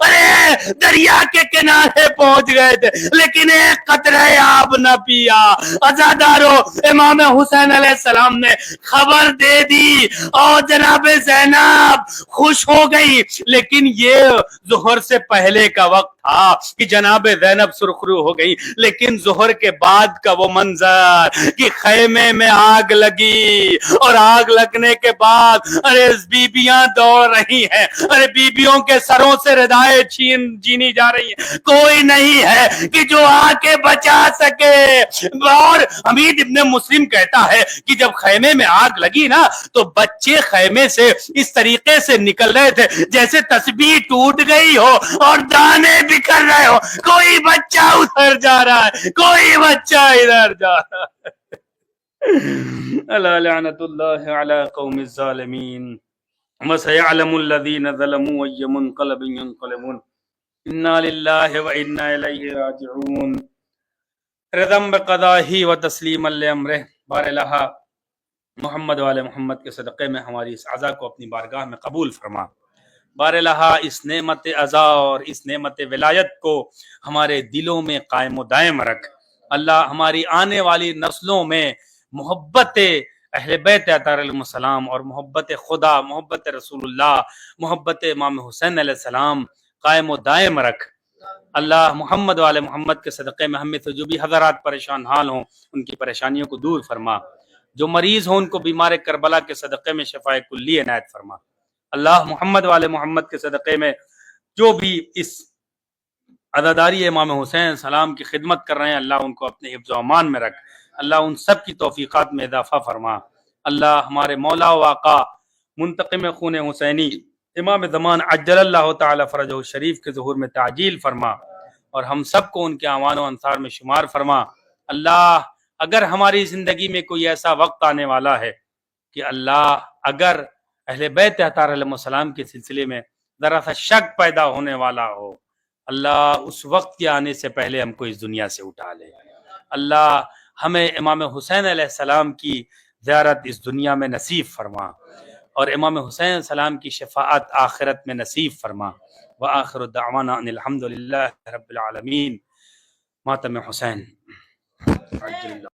ارے دریا کے کنارے پہنچ گئے تھے لیکن ایک قطرہ آب نہ پیا۔ عزادارو امام حسین علیہ السلام نے خبر دے دی اور جناب زینب خوش ہو گئی، لیکن یہ ظہر سے پہلے کا وقت تھا کہ جناب زینب سرخرو ہو گئی، لیکن ظہر کے بعد کا وہ منظر کہ خیمے میں آگ لگی اور آگ لگنے کے بعد ارے بیبیاں دوڑ رہی ہیں، ارے بیبیوں کے سروں سے ردائیں چینی جا رہی ہیں، کوئی نہیں ہے کہ جو آ کے بچا سکے۔ اور حمید ابن مسلم کہتا ہے کہ جب خیمے میں آگ لگی نا تو بچے خیمے سے اس طریقے سے نکل رہے تھے جیسے تسبیح ٹوٹ گئی ہو اور دانے بکھر رہے ہو، کوئی بچہ ادھر جا رہا ہے، کوئی بچہ ادھر جا رہا ہے۔ الا لعنت اللہ علی قوم الظالمین وسيعلم الذين ظلموا أي منقلب ينقلبون إنا لله وإنا إليه راجعون رضا بقضائه وتسلیما لأمره۔ بار الہ محمد والے محمد کے صدقے میں ہماری اس عزا کو اپنی بارگاہ میں قبول فرما۔ بار الہ اس نعمت عزا اور اس نعمت ولایت کو ہمارے دلوں میں قائم و دائم رکھ۔ اللہ ہماری آنے والی نسلوں میں محبت اہل بیت اطہار علیہ السلام اور محبت خدا، محبت رسول اللہ، محبت امام حسین علیہ السلام قائم و دائم رکھ۔ اللہ محمد والے محمد کے صدقے میں ہم میں سے جو بھی حضرات پریشان حال ہوں ان کی پریشانیوں کو دور فرما، جو مریض ہوں ان کو بیمار کربلا کے صدقے میں شفاء کلی عنایت فرما۔ اللہ محمد والے محمد کے صدقے میں جو بھی اس عزاداری امام حسین سلام کی خدمت کر رہے ہیں اللہ ان کو اپنے حفظ و امان میں رکھ، اللہ ان سب کی توفیقات میں اضافہ فرما۔ اللہ ہمارے مولا و آقا منتقم خون حسینی امام زمان عجل اللہ تعالی فرجہ الشریف کے ظہور میں تعجیل فرما اور ہم سب کو ان کے اعوان و انصار میں شمار فرما۔ اللہ اگر ہماری زندگی میں کوئی ایسا وقت آنے والا ہے کہ اللہ اگر اہل بیت اطہار علیہ السلام کے سلسلے میں ذرا سا شک پیدا ہونے والا ہو، اللہ اس وقت کے آنے سے پہلے ہم کو اس دنیا سے اٹھا لے۔ اللہ ہمیں امام حسین علیہ السلام کی زیارت اس دنیا میں نصیب فرما، اور امام حسین علیہ السلام کی شفاعت آخرت میں نصیب فرما۔ وآخر دعوانا ان الحمد للہ رب العالمین۔ ماتم حسین عجل اللہ